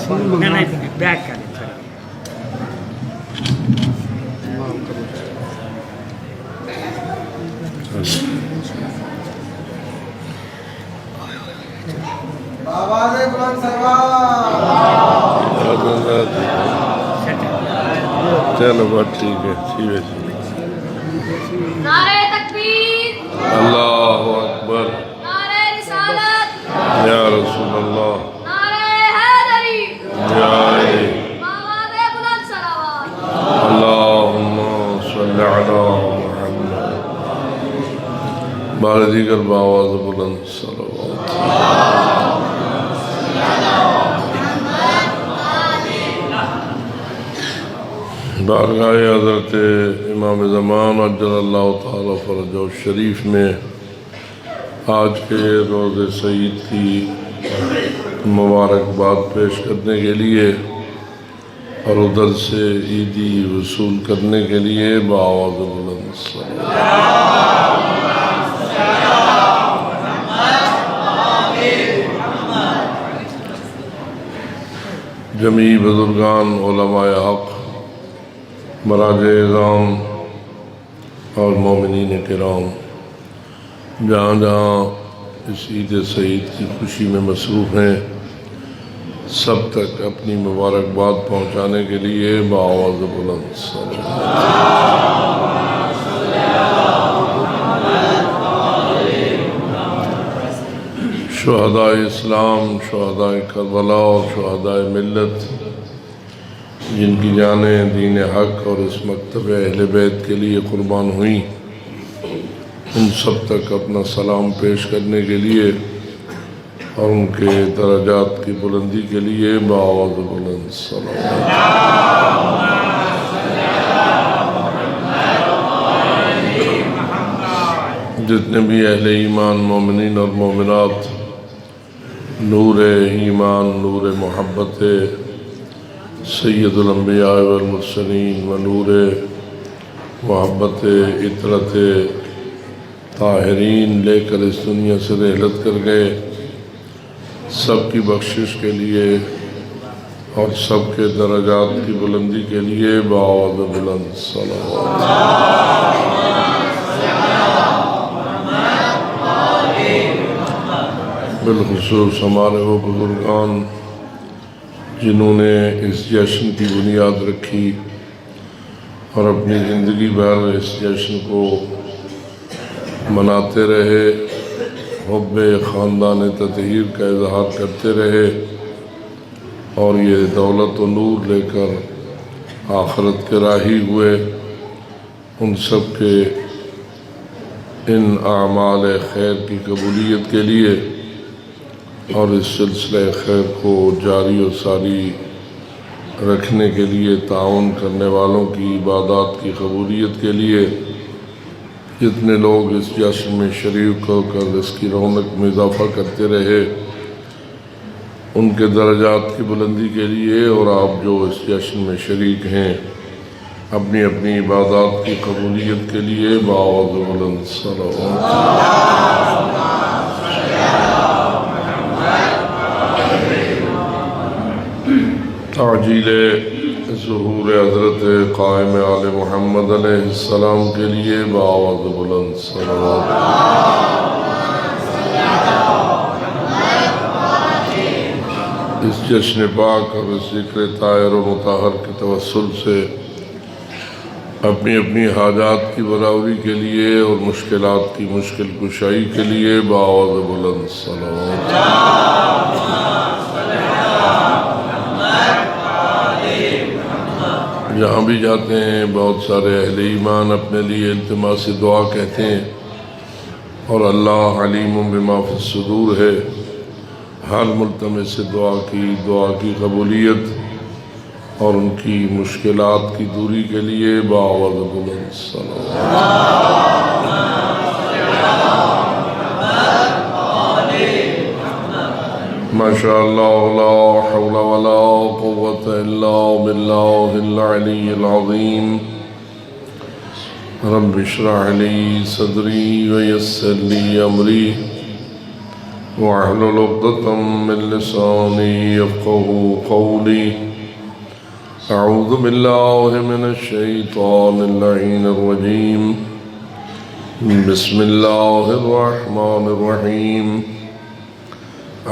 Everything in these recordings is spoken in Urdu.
نہیں بیک کریں سر آواز بلند سروا چلو بات ٹھیک ہے ٹھیک ہے نعرہ تکبیر اللہ اکبر نعرہ رسالت یا رسول اللہ نعرہ حیدری یا علی آواز بلند صلوات اللہم صلی علی محمد بار دیگر باواز بلند صلوات بارگاہ حضرت امام زمان عجل اللہ تعالی فرجہ شریف میں آج کے روز سعید کی مبارکباد پیش کرنے کے لیے اور ادھر سے عیدی وصول کرنے کے لیے بآواز بلند صلوات جمیع بزرگان علماء حق مراجع اعظام اور مومنین کرام جہاں جہاں اس عید سعید کی خوشی میں مصروف ہیں سب تک اپنی مبارکباد پہنچانے کے لیے بآواز بلند صلوات شہدائے اسلام شہدائے کربلا اور شہدائے ملت جن کی جانیں دین حق اور اس مکتب اہل بیت کے لیے قربان ہوئیں ان سب تک اپنا سلام پیش کرنے کے لیے اور ان کے درجات کی بلندی کے لیے بآواز بلند صلوات جتنے بھی اہل ایمان مومنین اور مومنات نور ایمان نور محبت سید الانبیاء والمرسلین و نور محبت عطرت طاہرین لے کر اس دنیا سے رحلت کر گئے سب کی بخشش کے لیے اور سب کے درجات کی بلندی کے لیے بآواز بلند صلوات بالخصوص ہمارے وہ بزرگان جنہوں نے اس جشن کی بنیاد رکھی اور اپنی زندگی بھر اس جشن کو مناتے رہے حب خاندان تطہیر کا اظہار کرتے رہے اور یہ دولت و نور لے کر آخرت کے راہی ہوئے ان سب کے ان اعمال خیر کی قبولیت کے لیے اور اس سلسلہ خیر کو جاری و ساری رکھنے کے لیے تعاون کرنے والوں کی عبادات کی قبولیت کے لیے جتنے لوگ اس جشن میں شریک ہو کر اس کی رونق میں اضافہ کرتے رہے ان کے درجات کی بلندی کے لیے اور آپ جو اس جشن میں شریک ہیں اپنی اپنی عبادات کی قبولیت کے لیے بآواز بلند صلوات تعجیل ظہور حضرت قائم آل محمد علیہ السلام کے لیے بآواز بلند صلوات اس جشن پاک اور اس ذکر طاہر و مطہر کے توسل سے اپنی اپنی حاجات کی برابری کے لیے اور مشکلات کی مشکل کشائی کے لیے بآواز بلند صلوات جہاں بھی جاتے ہیں بہت سارے اہل ایمان اپنے لیے التماس دعا کہتے ہیں اور اللہ علیم بما فی الصدور ہے ہر ملتمس دعا کی قبولیت اور ان کی مشکلات کی دوری کے لیے بآواز بلند صلوات ماشاءاللہ لا حول ولا قوة الا باللہ العلی العظیم رب اشرح لی صدری ویسر لی امری واحلل عقدة من لساني يفقهوا قولي أعوذ بالله من الشيطان اللعين الرجيم بسم الله الرحمن الرحيم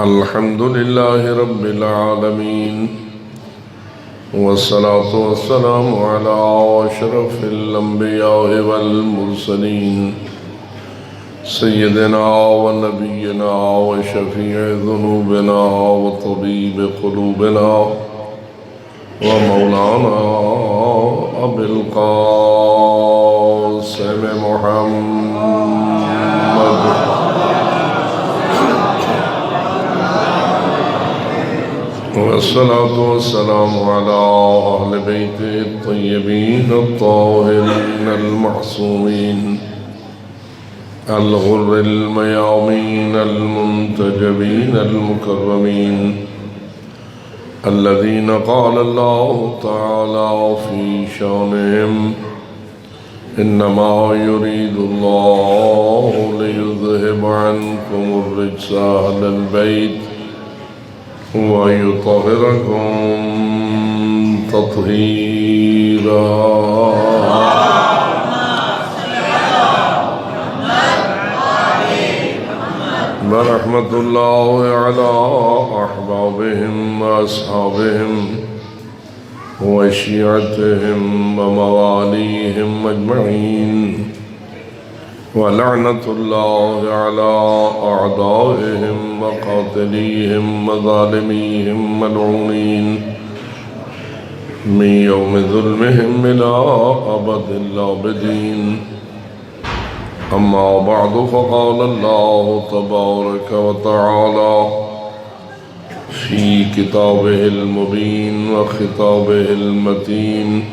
الحمد لله رب العالمين والصلاة والسلام على أشرف الأنبياء والمرسلين سيدنا ونبينا وشفيع ذنوبنا وطبيب قلوبنا ومولانا أبي القاسم محمد والصلاة والسلام على أهل بيته الطيبين الطاهرين المعصومين الغر الميامين المنتجبين المكرمين الذين قال الله تعالى في شانهم إنما يريد الله ليذهب عنكم الرجس أهل البيت ويطهركم تطهيرا برحمة الله على أحبابهم وأصحابهم وشيعتهم ومواليهم أجمعين ولعنة الله على أعدائهم وقاتليهم وظالميهم ملعونين من يوم ظلمهم إلى أبد الآبدين أما بعد فقال الله تبارك وتعالى في كتابه المبين وخطابه المتين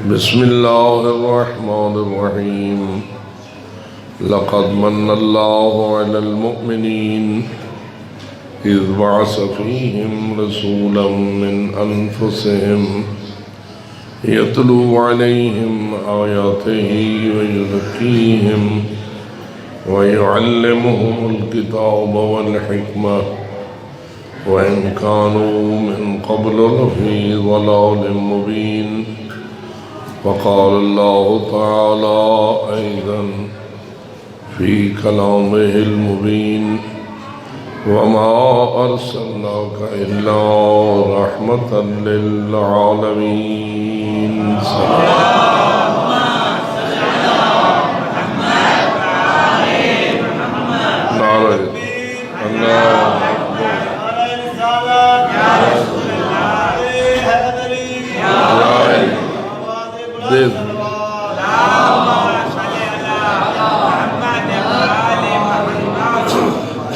بسم الله الرحمن الرحيم لقد من الله على المؤمنين إذ بعث فيهم رسولا من أنفسهم يتلو عليهم آياته ويزكيهم ويعلمهم الكتاب والحكمة وإن كانوا من قبل لفي ضلال مبين وقال الله تعالى أيضا في كلامه المبين وما أرسلناك إلا رحمة للعالمين اللهم صل على محمد وعلى محمد نعرہ اللہ أكبر يا رسول الله يا دے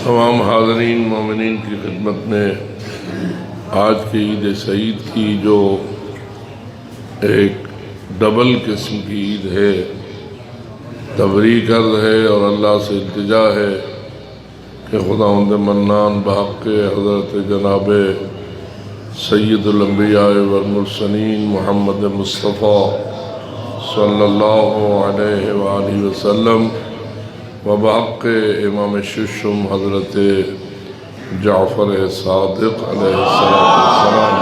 تمام حاضرین مومنین کی خدمت میں آج کی عید سعید کی جو ایک ڈبل قسم کی عید ہے تبریک عرض ہے اور اللہ سے التجا ہے کہ خداوند منان بحق حضرت جناب سید الانبیاء والمرسلین محمد مصطفیٰ صلی اللہ علیہ وآلہ وسلم وبحق امام ششم حضرت جعفر صادق علیہ السلام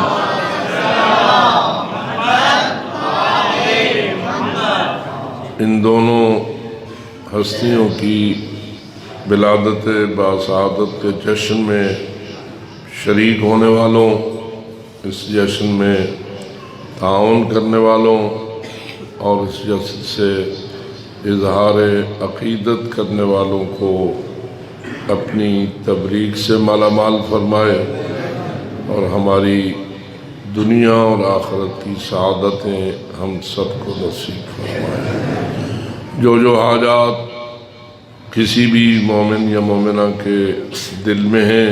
ان دونوں ہستیوں کی ولادت باسعادت کے جشن میں شریک ہونے والوں اس جشن میں تعاون کرنے والوں اور اس جشن سے اظہار عقیدت کرنے والوں کو اپنی تبریک سے مالا مال فرمائے اور ہماری دنیا اور آخرت کی سعادتیں ہم سب کو نصیب فرمائے۔ جو حاجات کسی بھی مومن یا مومنہ کے دل میں ہیں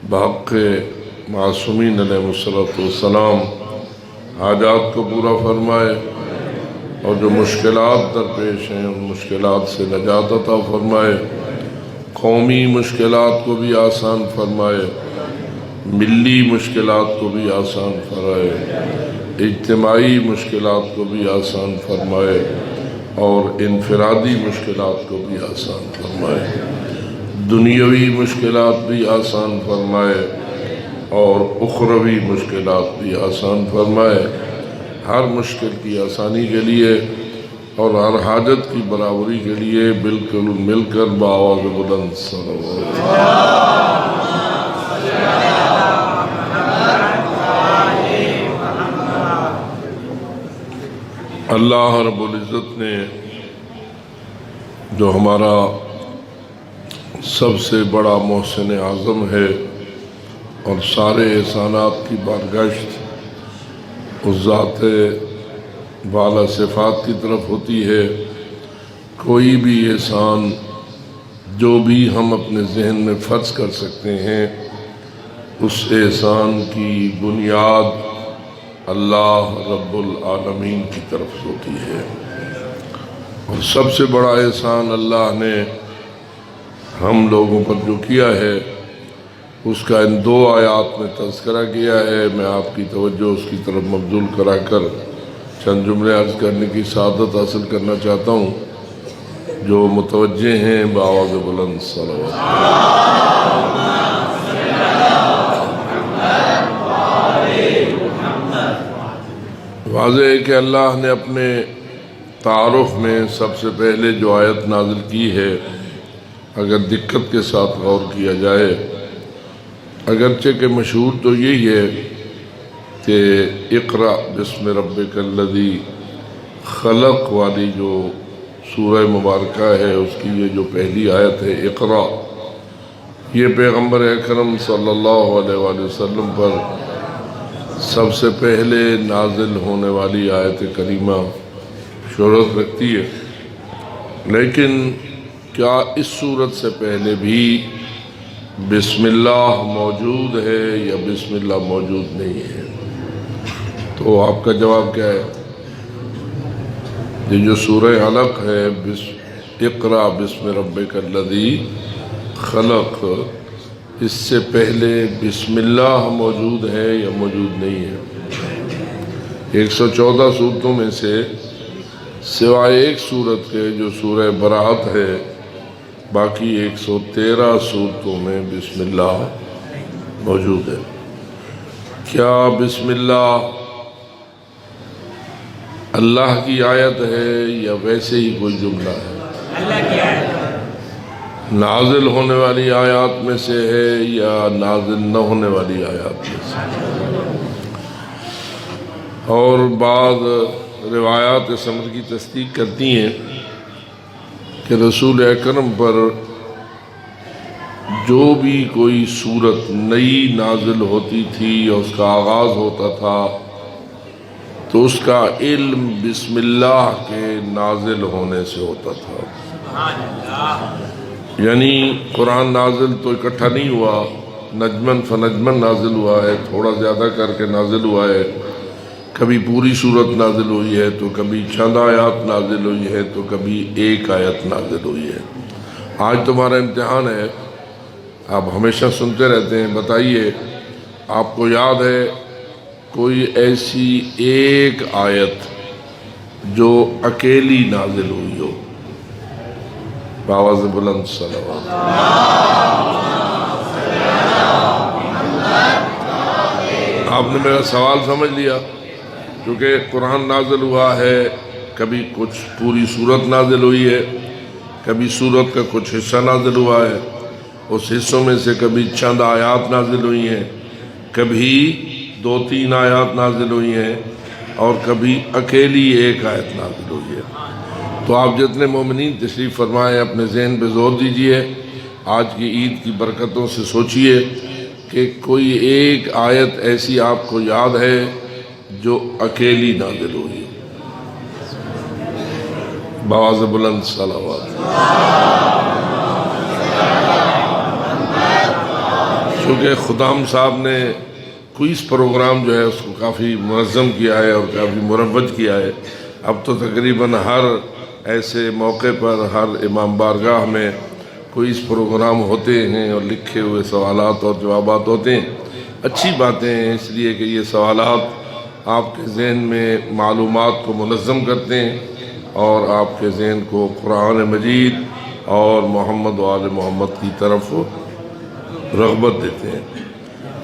بحق معصومین علیہ السلام حاجات کو پورا فرمائے اور جو مشکلات درپیش ہیں ان مشکلات سے نجات عطا فرمائے، قومی مشکلات کو بھی آسان فرمائے، ملی مشکلات کو بھی آسان فرمائے، اجتماعی مشکلات کو بھی آسان فرمائے اور انفرادی مشکلات کو بھی آسان فرمائے۔ دنیاوی مشکلات بھی آسان فرمائے اور اخروی مشکلات بھی آسان فرمائے، ہر مشکل کی آسانی کے لیے اور ہر حاجت کی برابری کے لیے بالکل مل کر بآواز بلند صلوات اللہ رب العزت نے جو ہمارا سب سے بڑا محسن اعظم ہے اور سارے احسانات کی بارگشت اس ذات بالا صفات کی طرف ہوتی ہے، کوئی بھی احسان جو بھی ہم اپنے ذہن میں فرض کر سکتے ہیں اس احسان کی بنیاد اللہ رب العالمین کی طرف ہوتی ہے، اور سب سے بڑا احسان اللہ نے ہم لوگوں پر جو کیا ہے اس کا ان دو آیات میں تذکرہ کیا ہے۔ میں آپ کی توجہ اس کی طرف مبذول کرا کر چند جملے عرض کرنے کی سعادت حاصل کرنا چاہتا ہوں۔ جو متوجہ ہیں بآواز بلند صلوات۔ واضح ہے کہ اللہ نے اپنے تعارف میں سب سے پہلے جو آیت نازل کی ہے، اگر دقت کے ساتھ غور کیا جائے، اگرچہ کہ مشہور تو یہی ہے کہ اقرأ بسم ربک الذی خلق والی جو سورہ مبارکہ ہے اس کی یہ جو پہلی آیت ہے اقرأ، یہ پیغمبر اکرم صلی اللہ علیہ وآلہ وسلم پر سب سے پہلے نازل ہونے والی آیت کریمہ شہرت رکھتی ہے، لیکن کیا اس صورت سے پہلے بھی بسم اللہ موجود ہے یا بسم اللہ موجود نہیں ہے؟ تو آپ کا جواب کیا ہے؟ یہ جو سورہ علق ہے اقرأ بسم ربک الذی خلق، اس سے پہلے بسم اللہ موجود ہے یا موجود نہیں ہے؟ 114 صورتوں میں سے سوائے ایک صورت کے جو سورہ براءت ہے، باقی 113 صورتوں میں بسم اللہ موجود ہے۔ کیا بسم اللہ اللہ کی آیت ہے یا ویسے ہی کوئی جملہ ہے؟ اللہ کی آیت ہے۔ نازل ہونے والی آیات میں سے ہے یا نازل نہ ہونے والی آیات میں سے؟ اور بعض روایات اس امر کی تصدیق کرتی ہیں کہ رسول اکرم پر جو بھی کوئی صورت نئی نازل ہوتی تھی اور اس کا آغاز ہوتا تھا تو اس کا علم بسم اللہ کے نازل ہونے سے ہوتا تھا۔ یعنی قرآن نازل تو اکٹھا نہیں ہوا، نجمن فنجمن نازل ہوا ہے، تھوڑا زیادہ کر کے نازل ہوا ہے، کبھی پوری صورت نازل ہوئی ہے تو کبھی چند آیات نازل ہوئی ہے تو کبھی ایک آیت نازل ہوئی ہے۔ آج تمہارا امتحان ہے، آپ ہمیشہ سنتے رہتے ہیں، بتائیے آپ کو یاد ہے کوئی ایسی ایک آیت جو اکیلی نازل ہوئی ہو؟ بآواز بلند صلوات۔ آپ نے میرا سوال سمجھ لیا، کیونکہ قرآن نازل ہوا ہے، کبھی کچھ پوری صورت نازل ہوئی ہے، کبھی صورت کا کچھ حصہ نازل ہوا ہے، اس حصوں میں سے کبھی چند آیات نازل ہوئی ہیں، کبھی 2-3 آیات نازل ہوئی ہیں، اور کبھی اکیلی ایک آیت نازل ہوئی ہے۔ تو آپ جتنے مومنین تشریف فرمائیں اپنے ذہن پہ زور دیجئے، آج کی عید کی برکتوں سے سوچئے کہ کوئی ایک آیت ایسی آپ کو یاد ہے جو اکیلی نازل ہوئی؟ بآواز بلند صلوات۔ چونکہ خدام صاحب نے کوئز پروگرام جو ہے اس کو کافی منظم کیا ہے اور کافی مروج کیا ہے، اب تو تقریباً ہر ایسے موقع پر ہر امام بارگاہ میں کوئز پروگرام ہوتے ہیں اور لکھے ہوئے سوالات اور جوابات ہوتے ہیں۔ اچھی باتیں ہیں، اس لیے کہ یہ سوالات آپ کے ذہن میں معلومات کو منظم کرتے ہیں اور آپ کے ذہن کو قرآن مجید اور محمد و آل محمد کی طرف رغبت دیتے ہیں۔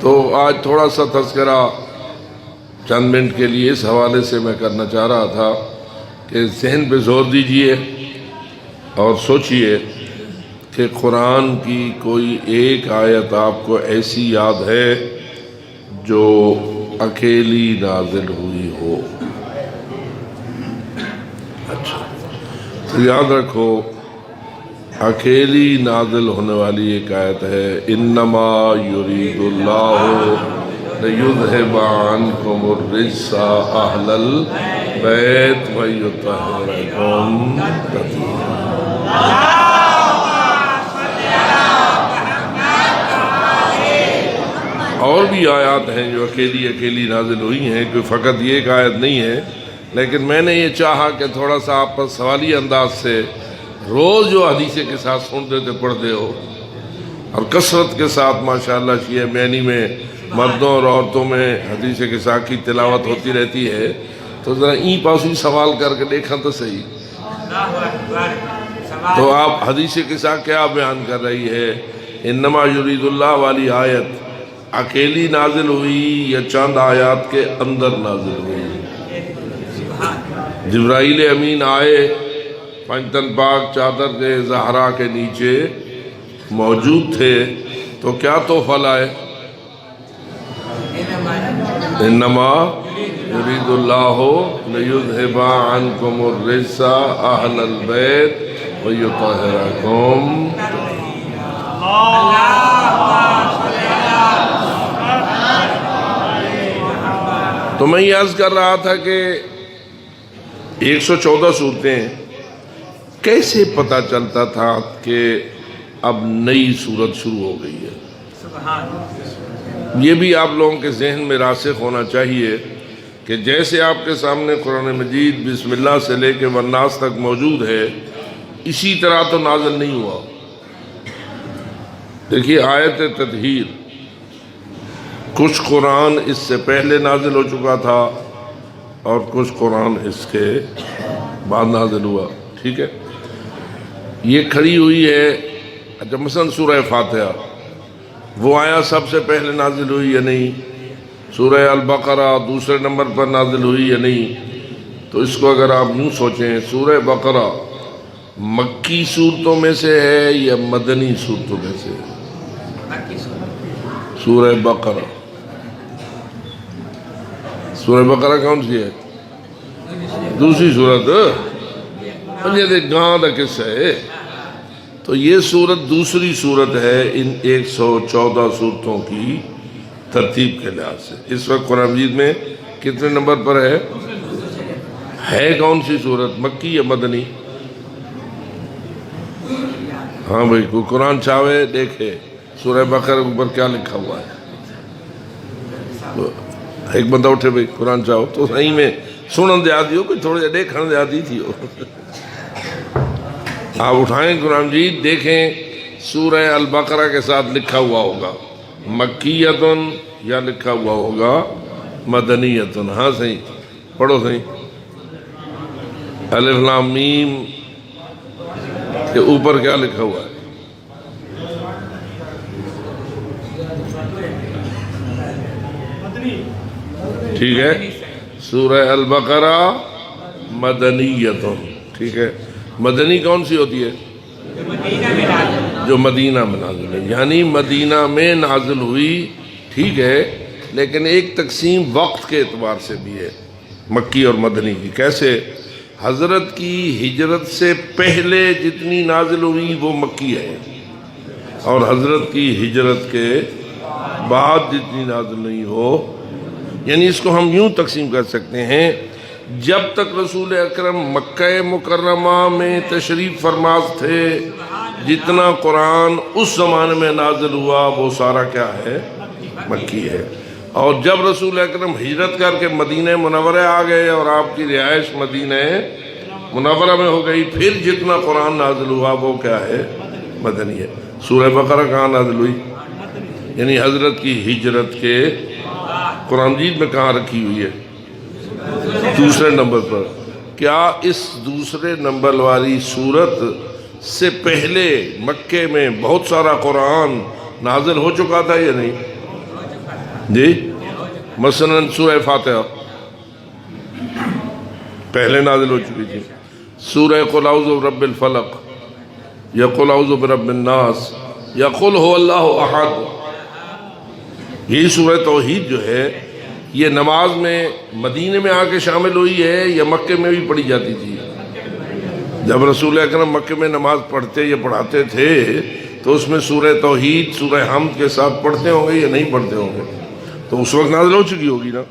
تو آج تھوڑا سا تذکرہ چند منٹ کے لیے اس حوالے سے میں کرنا چاہ رہا تھا کہ ذہن پہ زور دیجئے اور سوچئے کہ قرآن کی کوئی ایک آیت آپ کو ایسی یاد ہے جو اکیلی نازل ہوئی ہو؟ اچھا، تو یاد رکھو اکیلی نازل ہونے والی ایک آیت ہے انما یرید اللہ لیذھب عنکم الرجس اہل البیت ویطہرکم تطہیرا۔ اور بھی آیات ہیں جو اکیلی نازل ہوئی ہیں، کہ فقط یہ ایک آیت نہیں ہے، لیکن میں نے یہ چاہا کہ تھوڑا سا آپ پر سوالی انداز سے روز جو حدیث کے ساتھ سنتے تھے پڑھتے ہو اور کثرت کے ساتھ ماشاءاللہ شیعہ معنی میں مردوں اور عورتوں میں حدیث کے ساتھ کی تلاوت ہوتی رہتی ہے، تو ذرا این پاسو سوال کر کے دیکھا تو صحیح، تو آپ حدیث کے ساتھ کیا بیان کر رہی ہے؟ انما یرید اللہ والی آیت اکیلی نازل ہوئی یا چند آیات کے اندر نازل ہوئی؟ جبرائیل امین آئے، پنجتن پاک چادر کے زہرا کے نیچے موجود تھے، تو کیا تحفہ لائے؟ انما یرید اللہ لیذھب عنکم الرجس اہل البیت ویطہرکم۔ تو میں یہ عرض کر رہا تھا کہ 114 صورتیں کیسے پتہ چلتا تھا کہ اب نئی صورت شروع ہو گئی ہے؟ یہ بھی آپ لوگوں کے ذہن میں راسخ ہونا چاہیے کہ جیسے آپ کے سامنے قرآن مجید بسم اللہ سے لے کے والناس تک موجود ہے، اسی طرح تو نازل نہیں ہوا۔ دیکھیے آیت تطہیر، کچھ قرآن اس سے پہلے نازل ہو چکا تھا اور کچھ قرآن اس کے بعد نازل ہوا، ٹھیک ہے؟ یہ کھڑی ہوئی ہے، اچھا مثلا سورہ فاتحہ، وہ آیا سب سے پہلے نازل ہوئی یا نہیں؟ سورہ البقرہ دوسرے نمبر پر نازل ہوئی یا نہیں؟ تو اس کو اگر آپ یوں سوچیں، سورہ بقرہ مکی صورتوں میں سے ہے یا مدنی صورتوں میں سے ہے؟ سورہ بقرہ، سورہ بقرہ کون سی ہے؟ دوسری صورت، یہ گاں دا قصہ ہے، تو یہ صورت دوسری صورت ہے ان 114 صورتوں کی ترتیب کے لحاظ سے۔ اس وقت قرآن مجید میں کتنے نمبر پر ہے کون سی صورت، مکی یا مدنی؟ ہاں بھائی، کوئی قرآن چاہے دیکھے سورہ بقرہ کے اوپر کیا لکھا ہوا ہے۔ ایک بندہ اٹھے بھائی قرآن چاہو، تو صحیح میں سنن دے آدھی ہو، کوئی تھوڑے جا دیکھن دے آدھی تھی ہو۔ آپ اٹھائیں قرآن مجید دیکھیں، سورہ البقرہ کے ساتھ لکھا ہوا ہوگا مکیتن یا لکھا ہوا ہوگا مدنیتن۔ ہاں صحیح، پڑھو صحیح، الف لام میم کے اوپر کیا لکھا ہوا ہے؟ ٹھیک ہے، سورہ البقرہ مدنیتن، ٹھیک ہے۔ مدنی کون سی ہوتی ہے؟ جو مدینہ میں نازل ہے، یعنی مدینہ میں نازل ہوئی، ٹھیک ہے، لیکن ایک تقسیم وقت کے اعتبار سے بھی ہے مکی اور مدنی کی۔ کیسے؟ حضرت کی ہجرت سے پہلے جتنی نازل ہوئی وہ مکی ہے، اور حضرت کی ہجرت کے بعد جتنی نازل نہیں ہو، یعنی اس کو ہم یوں تقسیم کر سکتے ہیں، جب تک رسول اکرم مکہ مکرمہ میں تشریف فرما تھے، جتنا قرآن اس زمانے میں نازل ہوا وہ سارا کیا ہے؟ مکی ہے۔ اور جب رسول اکرم ہجرت کر کے مدینہ منورہ آ گئے اور آپ کی رہائش مدینہ منورہ میں ہو گئی، پھر جتنا قرآن نازل ہوا وہ کیا ہے؟ مدنی ہے۔ سورہ بقرہ کہاں نازل ہوئی؟ یعنی حضرت کی ہجرت کے قرآن مجید میں کہاں رکھی ہوئی ہے؟ دوسرے نمبر پر۔ کیا اس دوسرے نمبر والی صورت سے پہلے مکے میں بہت سارا قرآن نازل ہو چکا تھا یا نہیں؟ جی، مثلاً سورہ فاتحہ پہلے نازل ہو چکی تھی، سورہ قل اعوذ برب الفلق یا قل اعوذ برب الناس یا قل هو اللہ احد. یہ سورہ توحید جو ہے یہ نماز میں مدینے میں آ کے شامل ہوئی ہے یا مکے میں بھی پڑھی جاتی تھی؟ جب رسول اکرم مکے میں نماز پڑھتے یا پڑھاتے تھے تو اس میں سورہ توحید سورہ حمد کے ساتھ پڑھتے ہوں گے یا نہیں پڑھتے ہوں گے؟ تو اس وقت نازل ہو چکی ہوگی نا.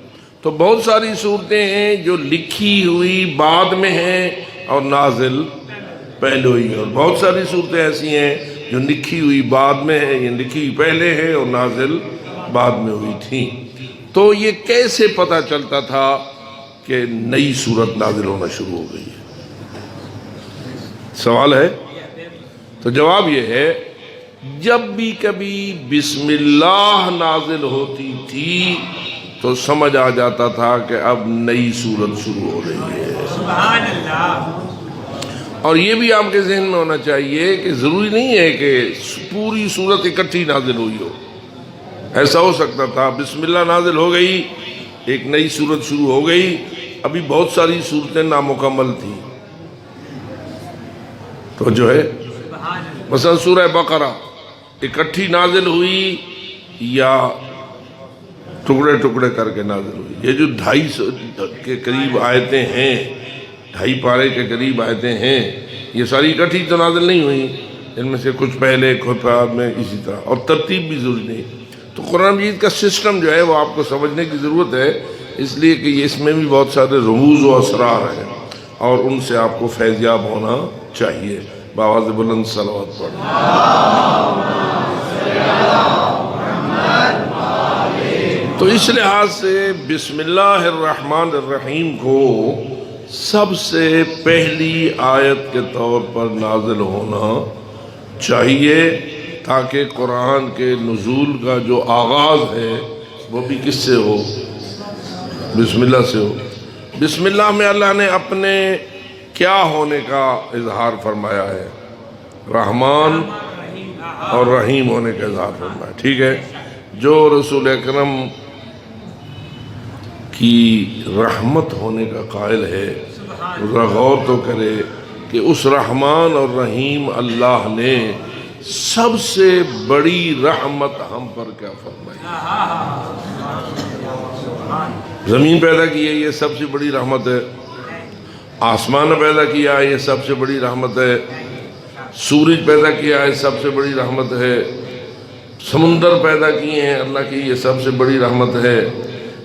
تو بہت ساری صورتیں ہیں جو لکھی ہوئی بعد میں ہیں اور نازل پہلے ہوئی ہیں، اور بہت ساری صورتیں ایسی ہیں جو لکھی ہوئی بعد میں ہیں یا لکھی ہوئی پہلے ہیں اور نازل بعد میں ہوئی تھیں. تو یہ کیسے پتہ چلتا تھا کہ نئی صورت نازل ہونا شروع ہو گئی ہے؟ سوال ہے. تو جواب یہ ہے جب بھی کبھی بسم اللہ نازل ہوتی تھی تو سمجھ آ جاتا تھا کہ اب نئی صورت شروع ہو رہی ہے. سبحان اللہ. اور یہ بھی آپ کے ذہن میں ہونا چاہیے کہ ضروری نہیں ہے کہ پوری صورت اکٹھی نازل ہوئی ہو. ایسا ہو سکتا تھا بسم اللہ نازل ہو گئی، ایک نئی صورت شروع ہو گئی، ابھی بہت ساری صورتیں نامکمل تھیں. تو جو ہے مثلا سورہ بقرہ اکٹھی نازل ہوئی یا ٹکڑے ٹکڑے کر کے نازل ہوئی. یہ جو 250 کے قریب آیتیں ہیں، 2.5 پارے کے قریب آیتیں ہیں، یہ ساری اکٹھی تو نازل نہیں ہوئی، ان میں سے کچھ پہلے کچھ بعد میں، اسی طرح. اور ترتیب بھی ضروری نہیں. تو قرآن مجید کا سسٹم جو ہے وہ آپ کو سمجھنے کی ضرورت ہے، اس لیے کہ اس میں بھی بہت سارے رموز و اسرار ہیں اور ان سے آپ کو فیضیاب ہونا چاہیے. بآواز بلند صلوات پڑھیں. تو اس لحاظ سے بسم اللہ الرحمن الرحیم کو سب سے پہلی آیت کے طور پر نازل ہونا چاہیے، تاکہ قرآن کے نزول کا جو آغاز ہے وہ بھی کس سے ہو؟ بسم اللہ سے ہو. بسم اللہ میں اللہ نے اپنے کیا ہونے کا اظہار فرمایا ہے؟ رحمان اور رحیم ہونے کا اظہار فرمایا. ٹھیک ہے، جو رسول اکرم کی رحمت ہونے کا قائل ہے ذرا غور تو کرے کہ اس رحمان اور رحیم اللہ نے سب سے بڑی رحمت ہم پر کیا فرمائی. زمین پیدا کی ہے، یہ سب سے بڑی رحمت ہے. آسمان پیدا کیا ہے، یہ سب سے بڑی رحمت ہے. سورج پیدا کیا ہے، سب سے بڑی رحمت ہے. سمندر پیدا کیے ہیں اللہ کی، یہ سب سے بڑی رحمت ہے.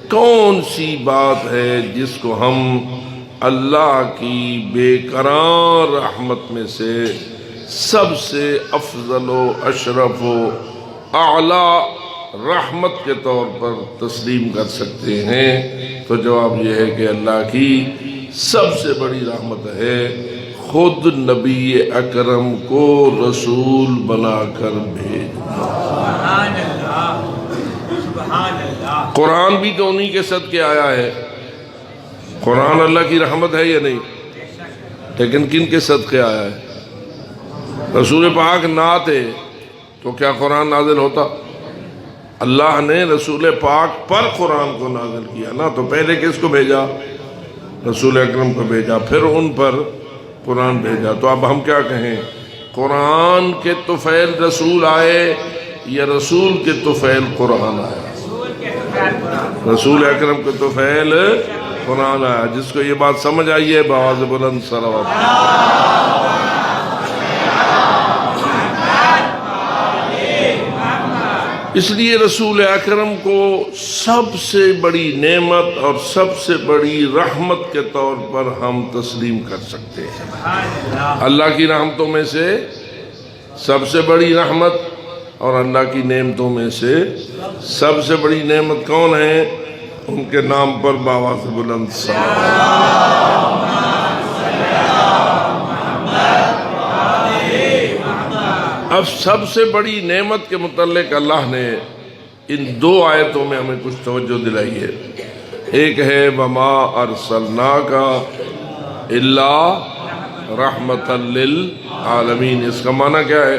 کون سی بات ہے جس کو ہم اللہ کی بے کرار رحمت میں سے سب سے افضل و اشرف و اعلیٰ رحمت کے طور پر تسلیم کر سکتے ہیں؟ تو جواب یہ ہے کہ اللہ کی سب سے بڑی رحمت ہے خود نبی اکرم کو رسول بنا کر بھیجنا. سبحان اللہ. سبحان اللہ. قرآن بھی تو انہی کے صدقے آیا ہے. قرآن اللہ کی رحمت ہے یا نہیں؟ لیکن کن کے صدقے آیا ہے؟ رسول پاک نہ آتے تو کیا قرآن نازل ہوتا؟ اللہ نے رسول پاک پر قرآن کو نازل کیا نا. تو پہلے کس کو بھیجا؟ رسول اکرم کو بھیجا، پھر ان پر قرآن بھیجا. تو اب ہم کیا کہیں؟ قرآن کے طفیل رسول آئے یا رسول کے طفیل قرآن آیا؟ رسول اکرم کے طفیل قرآن آیا. جس کو یہ بات سمجھ آئی ہے بآواز بلند صلوات. اس لیے رسول اکرم کو سب سے بڑی نعمت اور سب سے بڑی رحمت کے طور پر ہم تسلیم کر سکتے ہیں. اللہ کی رحمتوں میں سے سب سے بڑی رحمت اور اللہ کی نعمتوں میں سے سب سے بڑی نعمت کون ہے؟ ان کے نام پر بآواز بلند صلوات. اب سب سے بڑی نعمت کے متعلق اللہ نے ان 2 آیتوں میں ہمیں کچھ توجہ دلائی ہے. ایک ہے وَمَا أَرْسَلْنَاكَ إِلَّا رحمۃ للعالمین۔ اس کا معنی کیا ہے؟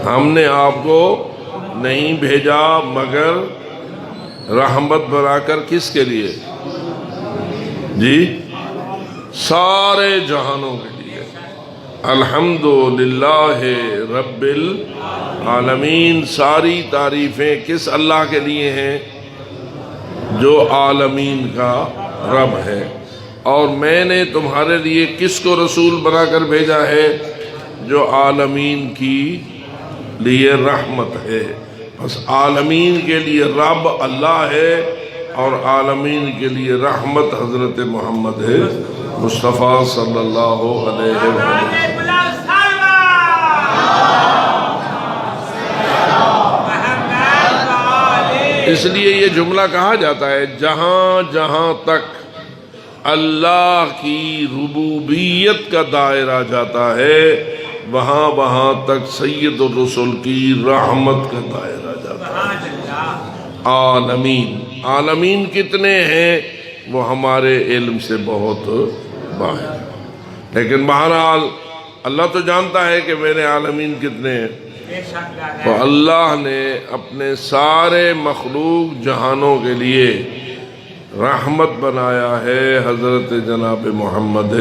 ہم نے آپ کو نہیں بھیجا مگر رحمت بنا کر کس کے لیے؟ جی سارے جہانوں کے لیے۔ الحمدللہ رب العالمین، ساری تعریفیں کس اللہ کے لیے ہیں؟ جو عالمین کا رب ہے۔ اور میں نے تمہارے لیے کس کو رسول بنا کر بھیجا ہے؟ جو عالمین کی لیے رحمت ہے۔ بس عالمین کے لیے رب اللہ ہے اور عالمین کے لیے رحمت حضرت محمد ہے مصطفیٰ صلی اللہ علیہ وسلم۔ اس لیے یہ جملہ کہا جاتا ہے جہاں جہاں تک اللہ کی ربوبیت کا دائرہ جاتا ہے وہاں وہاں تک سید الرسل کی رحمت کا دائرہ جاتا ہے۔ عالمین، عالمین کتنے ہیں وہ ہمارے علم سے بہت باہر ہے، لیکن بہرحال اللہ تو جانتا ہے کہ میرے عالمین کتنے ہیں۔ تو اللہ نے اپنے سارے مخلوق جہانوں کے لیے رحمت بنایا ہے حضرت جناب محمد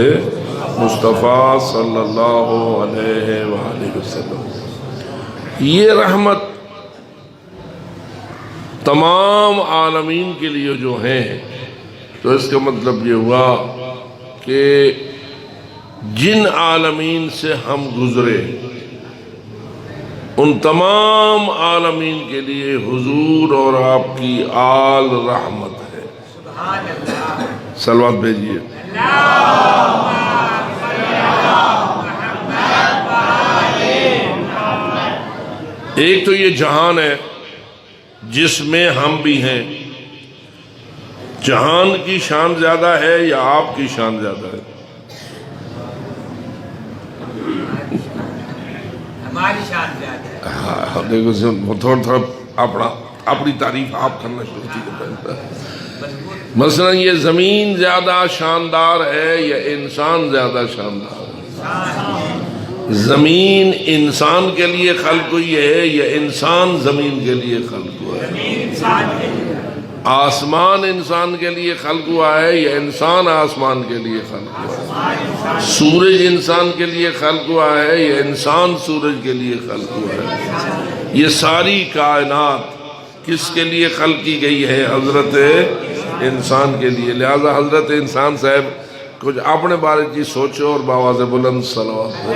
مصطفیٰ صلی اللہ علیہ وآلہ وسلم۔ یہ رحمت تمام عالمین کے لیے جو ہیں، تو اس کا مطلب یہ ہوا کہ جن عالمین سے ہم گزرے ان تمام عالمین کے لیے حضور اور آپ کی آل رحمت ہے۔ صلوات بھیجیے۔ ایک تو یہ جہان ہے جس میں ہم بھی ہیں۔ جہان کی شان زیادہ ہے یا آپ کی شان زیادہ ہے؟ ہماری شان زیادہ ہے۔ ہاں دیکھو تھوڑا اپنی تعریف آپ کرنا شروع کی۔ مثلا یہ زمین زیادہ شاندار ہے یا انسان زیادہ شاندار ہے؟ زمین انسان کے لیے خلق ہوئی ہے یا انسان زمین کے لیے خلق ہوا ہے؟ آسمان انسان کے لیے خلق ہوا ہے یا انسان آسمان کے لیے خلق ہوا ہے؟ سورج انسان کے لیے خلق ہوا ہے یا انسان سورج کے لیے خلق ہوا ہے؟ یہ ساری کائنات کس کے لیے خلق کی گئی ہے؟ حضرت انسان کے لیے۔ لہذا حضرت انسان صاحب کچھ اپنے بارے کی سوچو اور بآواز بلند صلوات دو۔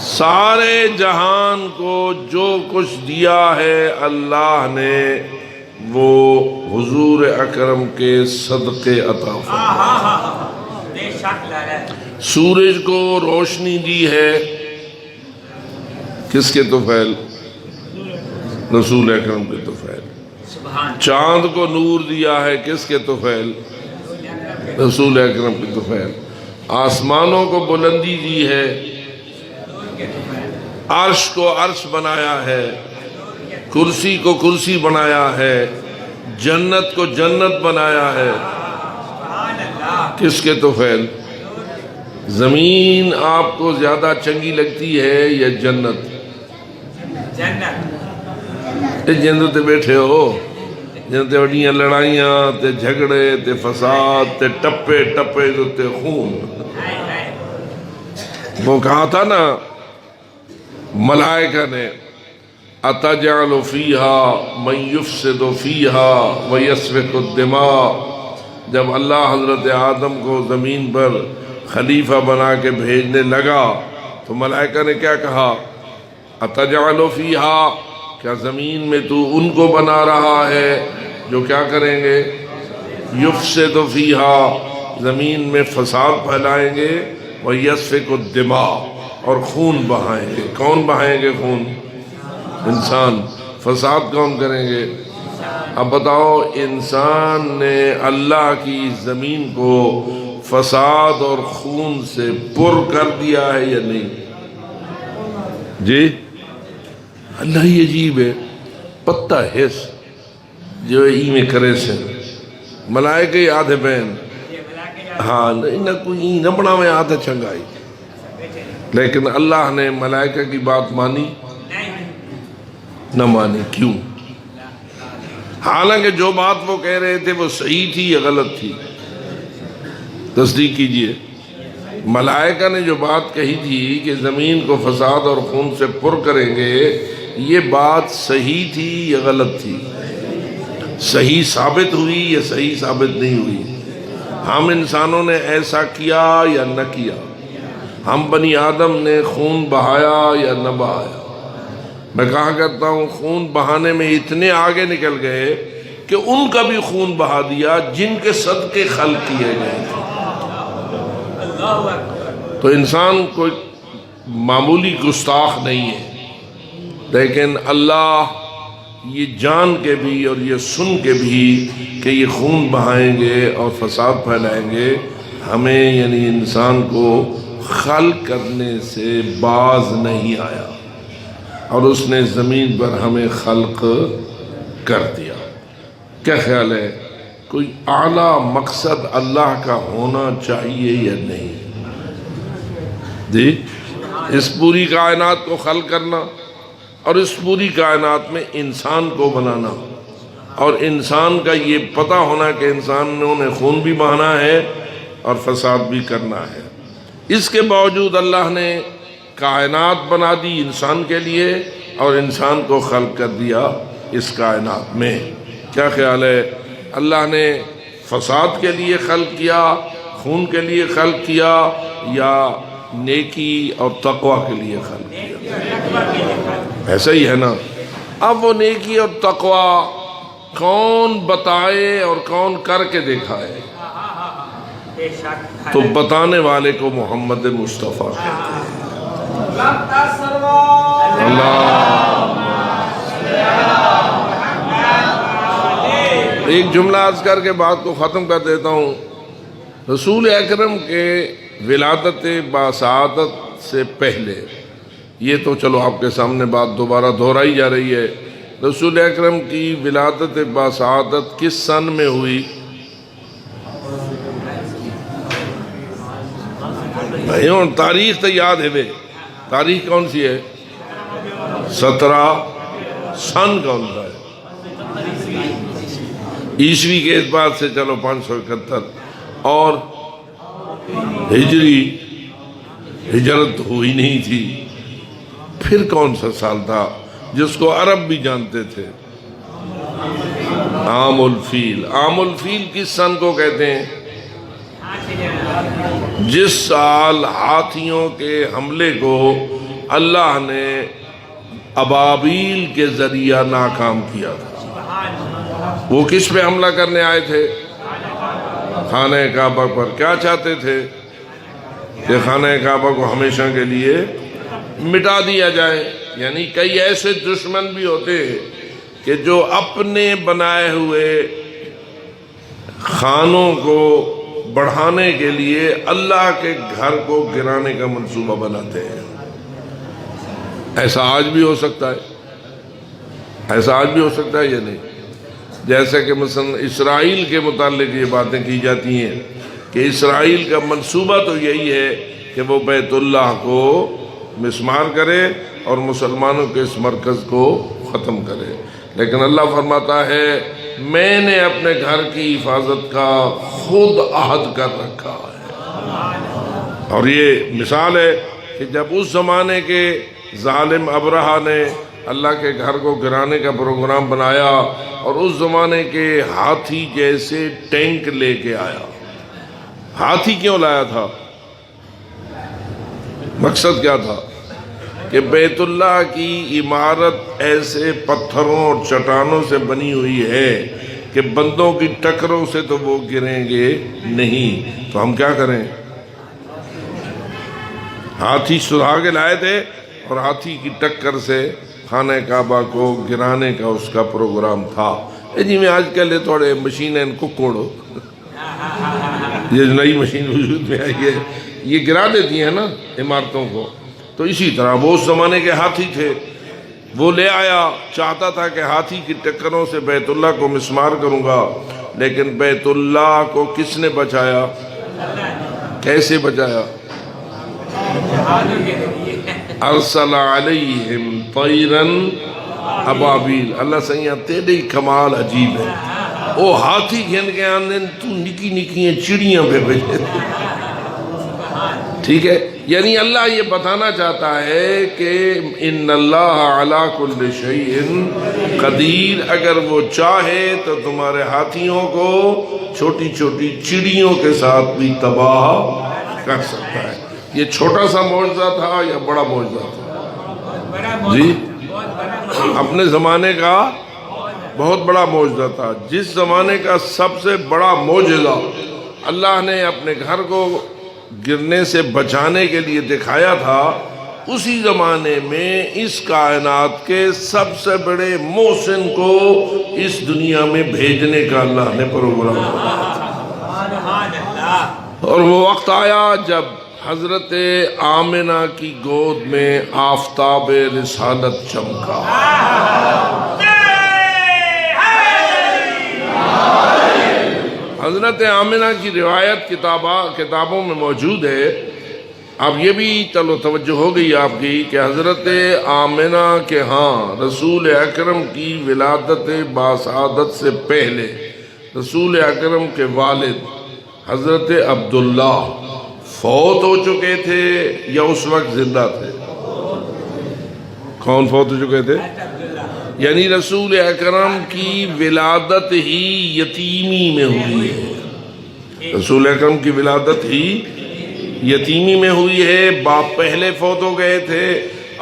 سارے جہان کو جو کچھ دیا ہے اللہ نے وہ حضور اکرم کے صدقے عطا فرمائے۔ سورج کو روشنی دی ہے کس کے طفیل؟ رسول اکرم کے طفیل۔ چاند کو نور دیا ہے کس کے طفیل؟ رسول اکرم کے طفیل۔ آسمانوں کو بلندی دی ہے، عرش کو عرش بنایا ہے، کرسی کو کرسی بنایا ہے، جنت کو جنت بنایا ہے، کس کے طفیل؟ زمین آپ کو زیادہ چنگی لگتی ہے یا جنت؟ جنت تے بیٹھے ہو، جنت وڈیاں لڑائیاں تے جھگڑے تے فساد تے ٹپے ٹپے تے خون۔ وہ کہا تھا نا ملائکہ نے اتجعل فیہا من یفسد فیہا ویسفک الدماء۔ جب اللہ حضرت آدم کو زمین پر خلیفہ بنا کے بھیجنے لگا تو ملائکہ نے کیا کہا؟ اتجعل فیہا، کیا زمین میں تو ان کو بنا رہا ہے جو کیا کریں گے؟ یفسد فیہا، زمین میں فساد پھیلائیں گے، ویسفک الدماء، اور خون بہائیں گے۔ کون بہائیں گے خون؟ انسان۔ فساد کون کریں گے؟ اب بتاؤ انسان نے اللہ کی زمین کو فساد اور خون سے پر کر دیا ہے یا نہیں؟ جی اللہ ہی عجیب ہے، پتہ حس جو ای میں کرے سے ملائکے آدھے بین یہ ملا کے ہاں نہ کوئی نہ بنا میں آدھے چنگائی، لیکن اللہ نے ملائکہ کی بات مانی نہیں نہ مانی. کیوں؟ حالانکہ جو بات وہ کہہ رہے تھے وہ صحیح تھی یا غلط تھی؟ تصدیق کیجئے. ملائکہ نے جو بات کہی تھی کہ زمین کو فساد اور خون سے پر کریں گے، یہ بات صحیح تھی یا غلط تھی؟ صحیح ثابت ہوئی یا صحیح ثابت نہیں ہوئی؟ ہم انسانوں نے ایسا کیا یا نہ کیا؟ ہم بنی آدم نے خون بہایا یا نہ بہایا؟ میں کہا کرتا ہوں خون بہانے میں اتنے آگے نکل گئے کہ ان کا بھی خون بہا دیا جن کے صدقے خلق کیے گئے تھے. اللہ اکبر. تو انسان کوئی معمولی گستاخ نہیں ہے، لیکن اللہ یہ جان کے بھی اور یہ سن کے بھی کہ یہ خون بہائیں گے اور فساد پھیلائیں گے، ہمیں یعنی انسان کو خلق کرنے سے باز نہیں آیا اور اس نے زمین پر ہمیں خلق کر دیا. کیا خیال ہے کوئی اعلیٰ مقصد اللہ کا ہونا چاہیے یا نہیں؟ جی اس پوری کائنات کو خلق کرنا اور اس پوری کائنات میں انسان کو بنانا اور انسان کا یہ پتہ ہونا کہ انسانوں نے خون بھی بہانا ہے اور فساد بھی کرنا ہے. اس کے باوجود اللہ نے کائنات بنا دی انسان کے لیے اور انسان کو خلق کر دیا اس کائنات میں. کیا خیال ہے اللہ نے فساد کے لیے خلق کیا، خون کے لیے خلق کیا، یا نیکی اور تقوی کے لیے خلق کیا؟ ایسا ہی ہے نا. اب وہ نیکی اور تقوی کون بتائے اور کون کر کے دکھائے؟ بے شک تو بتانے والے کو محمد مصطفیٰ کہتے ہیں. ایک جملہ عرض کر کے بات کو ختم کر دیتا ہوں. رسول اکرم کے ولادت باسعادت سے پہلے، یہ تو چلو آپ کے سامنے بات دوبارہ دہرائی جا رہی ہے، رسول اکرم کی ولادت باسعادت کس سن میں ہوئی؟ تاریخ تو یاد ہے بے، تاریخ کون سی ہے؟ 17 سن کون سا ہے؟ عیسوی کے اعتبار سے چلو 571، اور ہجری ہجرت ہوئی نہیں تھی. پھر کون سا سال تھا جس کو عرب بھی جانتے تھے؟ عام الفیل. عام الفیل کس سن کو کہتے ہیں؟ جس سال ہاتھیوں کے حملے کو اللہ نے ابابیل کے ذریعہ ناکام کیا تھا. وہ کس پہ حملہ کرنے آئے تھے؟ خانہ کعبہ پر. کیا چاہتے تھے؟ کہ خانہ کعبہ کو ہمیشہ کے لیے مٹا دیا جائے. یعنی کئی ایسے دشمن بھی ہوتے کہ جو اپنے بنائے ہوئے خانوں کو بڑھانے کے لیے اللہ کے گھر کو گرانے کا منصوبہ بناتے ہیں. ایسا آج بھی ہو سکتا ہے، ایسا آج بھی ہو سکتا ہے یا نہیں؟ جیسے کہ مثلا اسرائیل کے متعلق یہ باتیں کی جاتی ہیں کہ اسرائیل کا منصوبہ تو یہی ہے کہ وہ بیت اللہ کو مسمار کرے اور مسلمانوں کے اس مرکز کو ختم کرے. لیکن اللہ فرماتا ہے میں نے اپنے گھر کی حفاظت کا خود عہد کر رکھا ہے. اور یہ مثال ہے کہ جب اس زمانے کے ظالم ابرہہ نے اللہ کے گھر کو گرانے کا پروگرام بنایا اور اس زمانے کے ہاتھی جیسے ٹینک لے کے آیا. ہاتھی کیوں لایا تھا؟ مقصد کیا تھا؟ کہ بیت اللہ کی عمارت ایسے پتھروں اور چٹانوں سے بنی ہوئی ہے کہ بندوں کی ٹکروں سے تو وہ گریں گے نہیں، تو ہم کیا کریں؟ ہاتھی سدھا کے لائے تھے اور ہاتھی کی ٹکر سے خانہ کعبہ کو گرانے کا اس کا پروگرام تھا. جی میں آج کل یہ تھوڑے مشینیں ان کو کوڑو، یہ نئی مشین وجود میں آئی ہے، یہ گرا دیتی ہیں نا عمارتوں کو. تو اسی طرح وہ اس زمانے کے ہاتھی تھے وہ لے آیا، چاہتا تھا کہ ہاتھی کی ٹکروں سے بیت اللہ کو مسمار کروں گا، لیکن بیت اللہ کو کس نے بچایا؟ کیسے بچایا؟ جہادوں کے ذریعے ارسل علیہم طیرن ابابیل۔ اللہ سیاں تیرے کمال عجیب ہے، او ہاتھی گھن کے آنے تو نکی نکی چڑیاں پہ بھیجے۔ ٹھیک ہے، یعنی اللہ یہ بتانا چاہتا ہے کہ ان اللہ علی کل شیء قدیر، اگر وہ چاہے تو تمہارے ہاتھیوں کو چھوٹی چھوٹی چڑیوں کے ساتھ بھی تباہ کر سکتا ہے۔ یہ چھوٹا سا معجزہ تھا یا بڑا معجزہ تھا؟ جی، اپنے زمانے کا بہت بڑا معجزہ تھا۔ جس زمانے کا سب سے بڑا معجزہ اللہ نے اپنے گھر کو گرنے سے بچانے کے لیے دکھایا تھا، اسی زمانے میں اس کائنات کے سب سے بڑے محسن کو اس دنیا میں بھیجنے کا اللہ نے پروگرام بنایا تھا۔ اور وہ وقت آیا جب حضرت آمنہ کی گود میں آفتاب رسالت چمکا۔ حضرت آمنہ کی روایت کتابوں میں موجود ہے۔ اب یہ بھی چلو توجہ ہو گئی آپ کی کہ حضرت آمنہ کے ہاں رسول اکرم کی ولادت باسعادت سے پہلے رسول اکرم کے والد حضرت عبداللہ فوت ہو چکے تھے یا اس وقت زندہ تھے؟ کون فوت ہو چکے تھے؟ یعنی رسول اکرم کی ولادت ہی یتیمی میں ہوئی ہے۔ رسول اکرم کی ولادت ہی یتیمی میں ہوئی ہے، باپ پہلے فوت ہو گئے تھے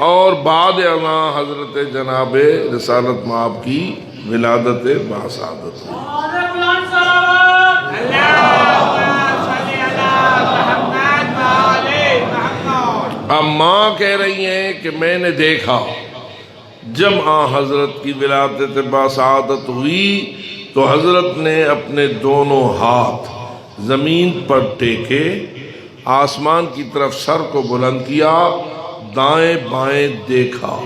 اور بعد ازاں حضرت جناب رسالت مآب کی ولادت باسعادت ہوئی۔ اب ماں کہہ رہی ہیں کہ میں نے دیکھا جب حضرت کی ولادت باسعادت ہوئی تو حضرت نے اپنے دونوں ہاتھ زمین پر ٹیکے، آسمان کی طرف سر کو بلند کیا، دائیں بائیں دیکھا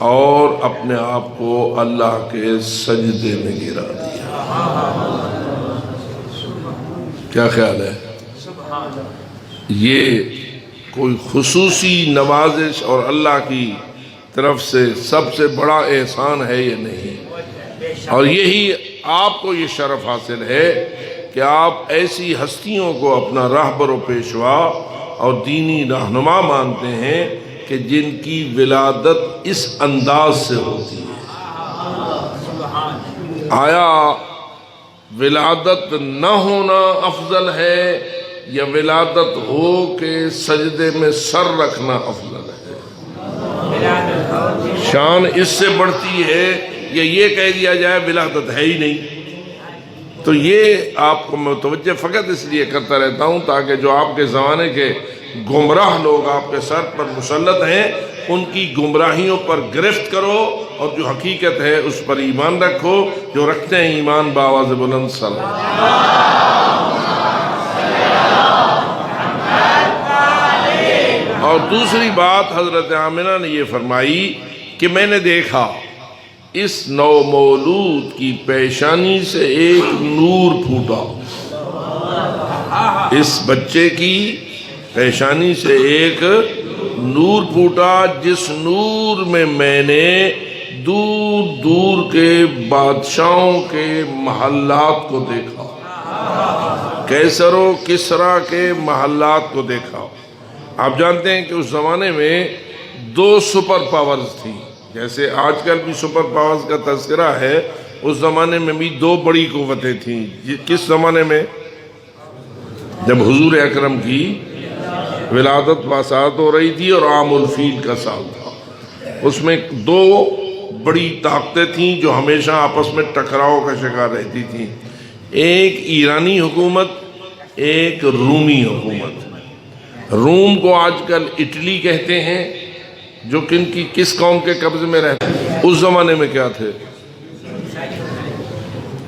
اور اپنے آپ کو اللہ کے سجدے میں گرا دیا۔ کیا خیال ہے؟ یہ کوئی خصوصی نوازش اور اللہ کی طرف سے سب سے بڑا احسان ہے یا نہیں؟ اور یہی آپ کو یہ شرف حاصل ہے کہ آپ ایسی ہستیوں کو اپنا راہبر و پیشوا اور دینی رہنما مانتے ہیں کہ جن کی ولادت اس انداز سے ہوتی ہے۔ آیا ولادت نہ ہونا افضل ہے یا ولادت ہو کے سجدے میں سر رکھنا افضل ہے؟ شان اس سے بڑھتی ہے یا یہ کہہ دیا جائے ولادت ہے ہی نہیں؟ تو یہ آپ کو میں توجہ فقط اس لیے کرتا رہتا ہوں تاکہ جو آپ کے زمانے کے گمراہ لوگ آپ کے سر پر مسلط ہیں ان کی گمراہیوں پر گرفت کرو اور جو حقیقت ہے اس پر ایمان رکھو۔ جو رکھتے ہیں ایمان بآواز بلند صلی اور دوسری بات حضرت آمنہ نے یہ فرمائی کہ میں نے دیکھا اس نو مولود کی پیشانی سے ایک نور پھوٹا، اس بچے کی پیشانی سے ایک نور پھوٹا جس نور میں میں نے دور دور کے بادشاہوں کے محلات کو دیکھا، کیسر و کسرا کے محلات کو دیکھا۔ آپ جانتے ہیں کہ اس زمانے میں دو سپر پاورز تھیں، جیسے آج کل بھی سپر پاورز کا تذکرہ ہے، اس زمانے میں بھی دو بڑی قوتیں تھیں۔ کس زمانے میں؟ جب حضور اکرم کی ولادت باسعادت ہو رہی تھی اور عام الفیل کا سال تھا، اس میں دو بڑی طاقتیں تھیں جو ہمیشہ آپس میں ٹکراؤ کا شکار رہتی تھیں، ایک ایرانی حکومت، ایک رومی حکومت۔ روم کو آج کل اٹلی کہتے ہیں، جو کس قوم کے قبضے میں رہتے ہیں؟ اس زمانے میں کیا تھے؟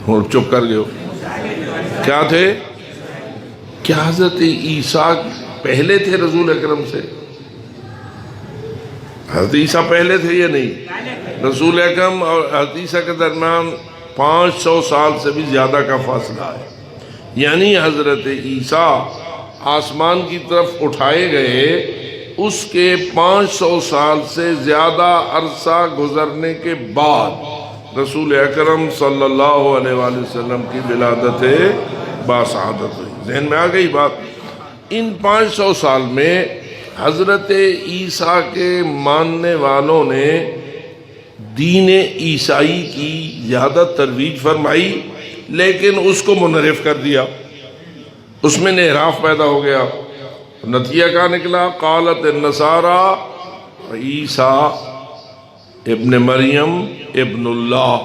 اور چپ کر گئے ہو، کیا تھے؟ کیا حضرت عیسیٰ پہلے تھے رسول اکرم سے؟ حضرت عیسیٰ پہلے تھے یا نہیں؟ رسول اکرم اور حضرت عیسیٰ کے درمیان 500 سال سے بھی زیادہ کا فاصلہ ہے، یعنی حضرت عیسیٰ آسمان کی طرف اٹھائے گئے اس کے 500 سال سے زیادہ عرصہ گزرنے کے بعد رسول اکرم صلی اللہ علیہ وآلہ وسلم کی ولادت باسعادت ہوئی۔ ذہن میں آ گئی بات؟ ان 500 سال میں حضرت عیسیٰ کے ماننے والوں نے دین عیسائی کی زیادہ ترویج فرمائی، لیکن اس کو منحرف کر دیا، اس میں انحراف پیدا ہو گیا۔ نتیجہ کیا نکلا؟ قالت النصارى عیسیٰ ابن مریم ابن اللہ۔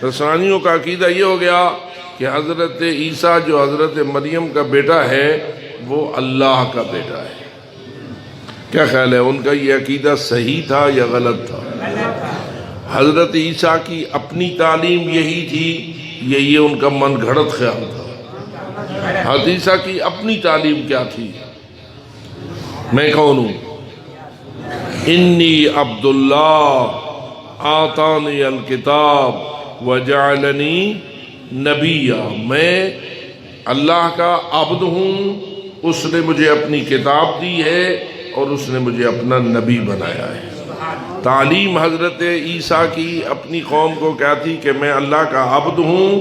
نصرانیوں کا عقیدہ یہ ہو گیا کہ حضرت عیسیٰ جو حضرت مریم کا بیٹا ہے وہ اللہ کا بیٹا ہے۔ کیا خیال ہے، ان کا یہ عقیدہ صحیح تھا یا غلط تھا؟ حضرت عیسیٰ کی اپنی تعلیم یہی تھی یا یہ ان کا من گھڑت خیال تھا؟ حضرت عیسیٰ کی اپنی تعلیم کیا تھی؟ میں کون ہوں؟ انی عبداللہ آتانی الکتاب وجعلنی نبیہ، میں اللہ کا عبد ہوں، اس نے مجھے اپنی کتاب دی ہے اور اس نے مجھے اپنا نبی بنایا ہے۔ تعلیم حضرت عیسیٰ کی اپنی قوم کو کیا تھی کہ میں اللہ کا عبد ہوں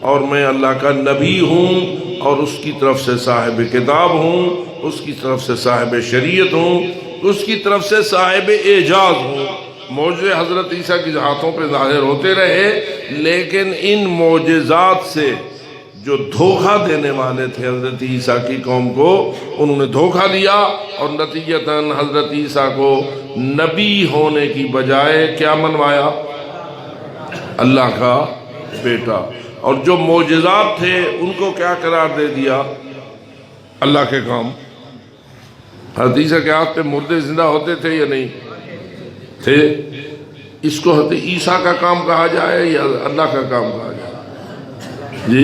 اور میں اللہ کا نبی ہوں اور اس کی طرف سے صاحب کتاب ہوں، اس کی طرف سے صاحب شریعت ہوں، اس کی طرف سے صاحب اعجاز ہوں۔ معجزے حضرت عیسیٰ کی ہاتھوں پہ ظاہر ہوتے رہے، لیکن ان معجزات سے جو دھوکہ دینے والے تھے حضرت عیسیٰ کی قوم کو، انہوں نے دھوکہ دیا اور نتیجتاً حضرت عیسیٰ کو نبی ہونے کی بجائے کیا منوایا؟ اللہ کا بیٹا۔ اور جو معجزات تھے ان کو کیا قرار دے دیا؟ اللہ کے کام۔ حضرت عیسیٰ کے ہاتھ پہ مردے زندہ ہوتے تھے یا نہیں تھے؟ اس کو حضرت عیسیٰ کا کام کہا جائے یا اللہ کا کام کہا جائے؟ جی،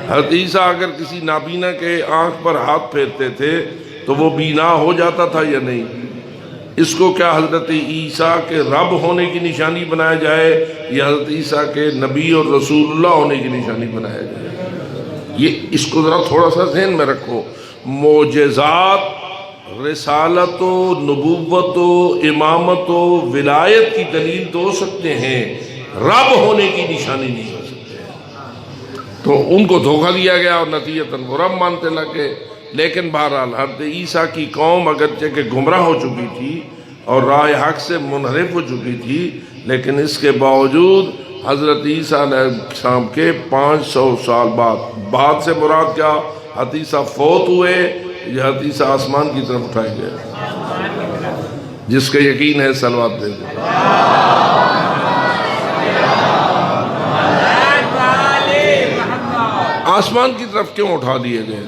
حضرت عیسیٰ اگر کسی نابینا کے آنکھ پر ہاتھ پھیرتے تھے تو وہ بینا ہو جاتا تھا یا نہیں؟ اس کو کیا حضرت عیسیٰ کے رب ہونے کی نشانی بنایا جائے یا حضرت عیسیٰ کے نبی اور رسول اللہ ہونے کی نشانی بنایا جائے؟ یہ اس کو ذرا تھوڑا سا ذہن میں رکھو۔ معجزات رسالت و نبوت و امامت و ولایت کی دلیل تو ہو سکتے ہیں، رب ہونے کی نشانی نہیں ہو سکتے۔ تو ان کو دھوکہ دیا گیا اور نتیجتاً وہ رب مانتے لگے۔ لیکن بہرحال حضرت عیسیٰ کی قوم اگرچہ کہ گمراہ ہو چکی تھی اور راہ حق سے منحرف ہو چکی تھی، لیکن اس کے باوجود حضرت عیسیٰ علیہ السلام کے 500 سال بعد سے مراد کیا؟ حضرت عیسیٰ فوت ہوئے یا حضرت عیسیٰ آسمان کی طرف اٹھائے گئے؟ جس کا یقین ہے صلوات دے دیں۔ آسمان کی طرف کیوں اٹھا دیے گئے؟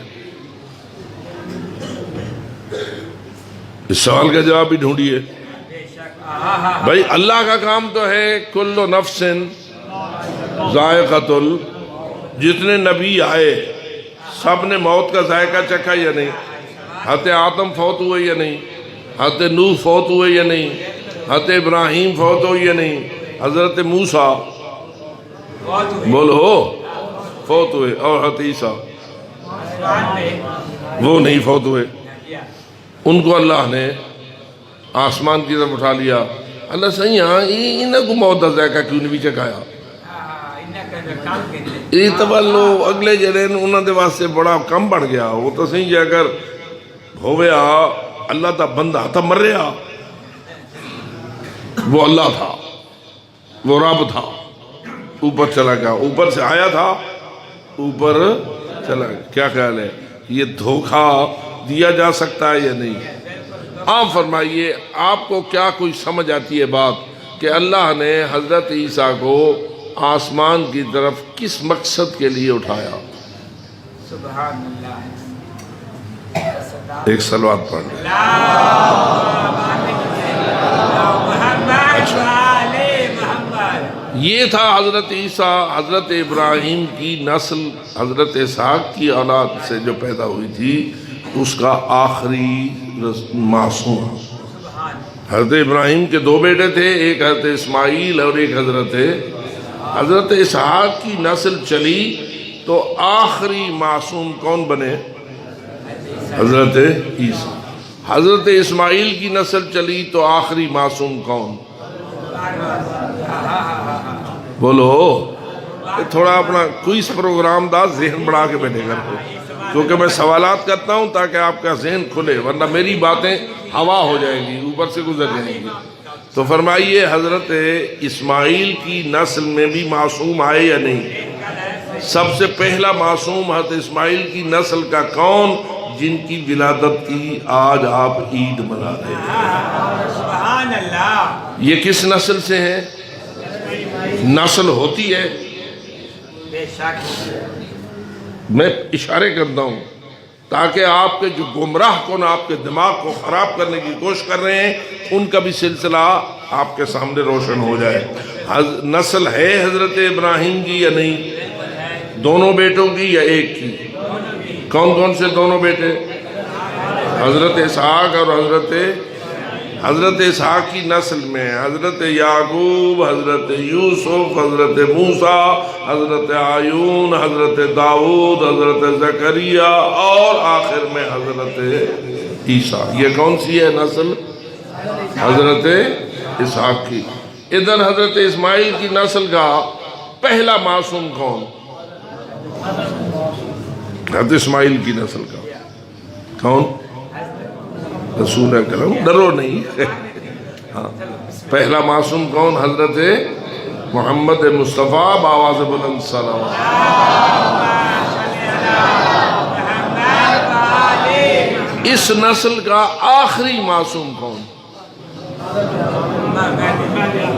اس سوال کا جواب بھی ڈھونڈیے۔ بھائی اللہ کا کام تو ہے کل نفس ذائقۃ جتنے نبی آئے سب نے موت کا ذائقہ چکھا یا نہیں؟ حضرت آدم فوت ہوئے یا نہیں؟ حضرت نوح فوت ہوئے یا نہیں؟ حضرت ابراہیم فوت ہوئے یا نہیں؟ حضرت موسیٰ بولو فوت ہوئے، اور حضرت عیسیٰ وہ نہیں فوت ہوئے۔ ان کو اللہ نے آسمان کی طرف اٹھا لیا۔ اللہ صحیح ہاں انہیں کو موت کا ذائقہ کیوں نہیں بھی چکھایا؟ یہ تبالو اگلے جرین انہوں نے واسطے بڑا کم بڑھ گیا۔ وہ تو صحیح جے اگر ہویا اللہ تا بندہ تھا مر رہا، وہ اللہ تھا، وہ رب تھا، اوپر چلا گیا، اوپر سے آیا تھا، اوپر چلا گیا۔ کیا خیال ہے یہ دھوکہ دیا جا سکتا ہے یا نہیں؟ آپ فرمائیے آپ کو کیا کوئی سمجھ آتی ہے بات کہ اللہ نے حضرت عیسیٰ کو آسمان کی طرف کس مقصد کے لیے اٹھایا؟ سبحان اللہ۔ ایک صلوات پڑھ لیں۔ یہ تھا حضرت عیسیٰ حضرت ابراہیم کی نسل حضرت اسحاق کی اولاد سے جو پیدا ہوئی تھی، اس کا آخری معصوم حضرت ابراہیم کے دو بیٹے تھے، ایک حضرت اسماعیل اور ایک حضرت اسحاق کی نسل چلی تو آخری معصوم کون بنے؟ حضرت عیسیٰ۔ حضرت اسماعیل کی نسل چلی تو آخری معصوم کون؟ بولو، تھوڑا اپنا کوئز پروگرام دا ذہن بڑھا کے بیٹھے کر دو، کیونکہ میں سوالات کرتا ہوں تاکہ آپ کا ذہن کھلے، ورنہ میری باتیں ہوا ہو جائیں گی، اوپر سے گزر جائیں گی۔ تو فرمائیے حضرت اسماعیل کی نسل میں بھی معصوم آئے یا نہیں؟ سب سے پہلا معصوم حضرت اسماعیل کی نسل کا کون جن کی ولادت کی آج آپ عید منا رہے ہیں؟ سبحان اللہ۔ یہ کس نسل سے ہیں؟ نسل ہوتی ہے، بے شک میں اشارے کرتا ہوں تاکہ آپ کے جو گمراہ کن آپ کے دماغ کو خراب کرنے کی کوشش کر رہے ہیں ان کا بھی سلسلہ آپ کے سامنے روشن ہو جائے۔ نسل ہے حضرت ابراہیم کی یا نہیں؟ دونوں بیٹوں کی یا ایک کی؟ کون کون سے دونوں بیٹے؟ حضرت اسحاق اور حضرت اسحاق کی نسل میں حضرت یعقوب، حضرت یوسف، حضرت موسیٰ، حضرت ایوب، حضرت داؤد، حضرت زکریا اور آخر میں حضرت عیسیٰ۔ یہ کون سی ہے نسل؟ حضرت اسحاق کی۔ ادھر حضرت اسماعیل کی نسل کا پہلا معصوم کون؟ حضرت اسماعیل کی نسل کا کون؟ رسول اکرم، ڈرو نہیں۔ ہاں، پہلا معصوم کون؟ حضرت محمد مصطفیٰ بآواز بلند صلوات۔ اس نسل کا آخری معصوم کون؟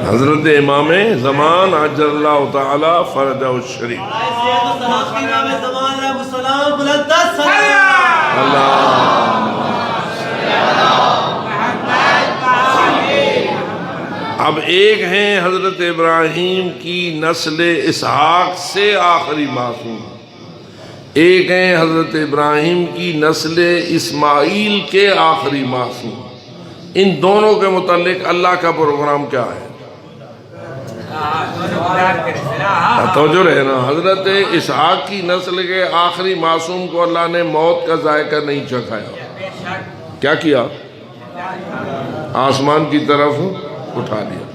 حضرت امام زمان عجل اللہ تعالی فرجہ الشریف۔ اب ایک ہیں حضرت ابراہیم کی نسل اسحاق سے آخری معصوم، ایک ہیں حضرت ابراہیم کی نسل اسماعیل کے آخری معصوم۔ ان دونوں کے متعلق اللہ کا پروگرام کیا ہے؟ توجہ رہے نا، حضرت اسحاق کی نسل کے آخری معصوم کو اللہ نے موت کا ذائقہ نہیں چکھایا، کیا کیا؟ آسمان کی طرف اٹھا دیا،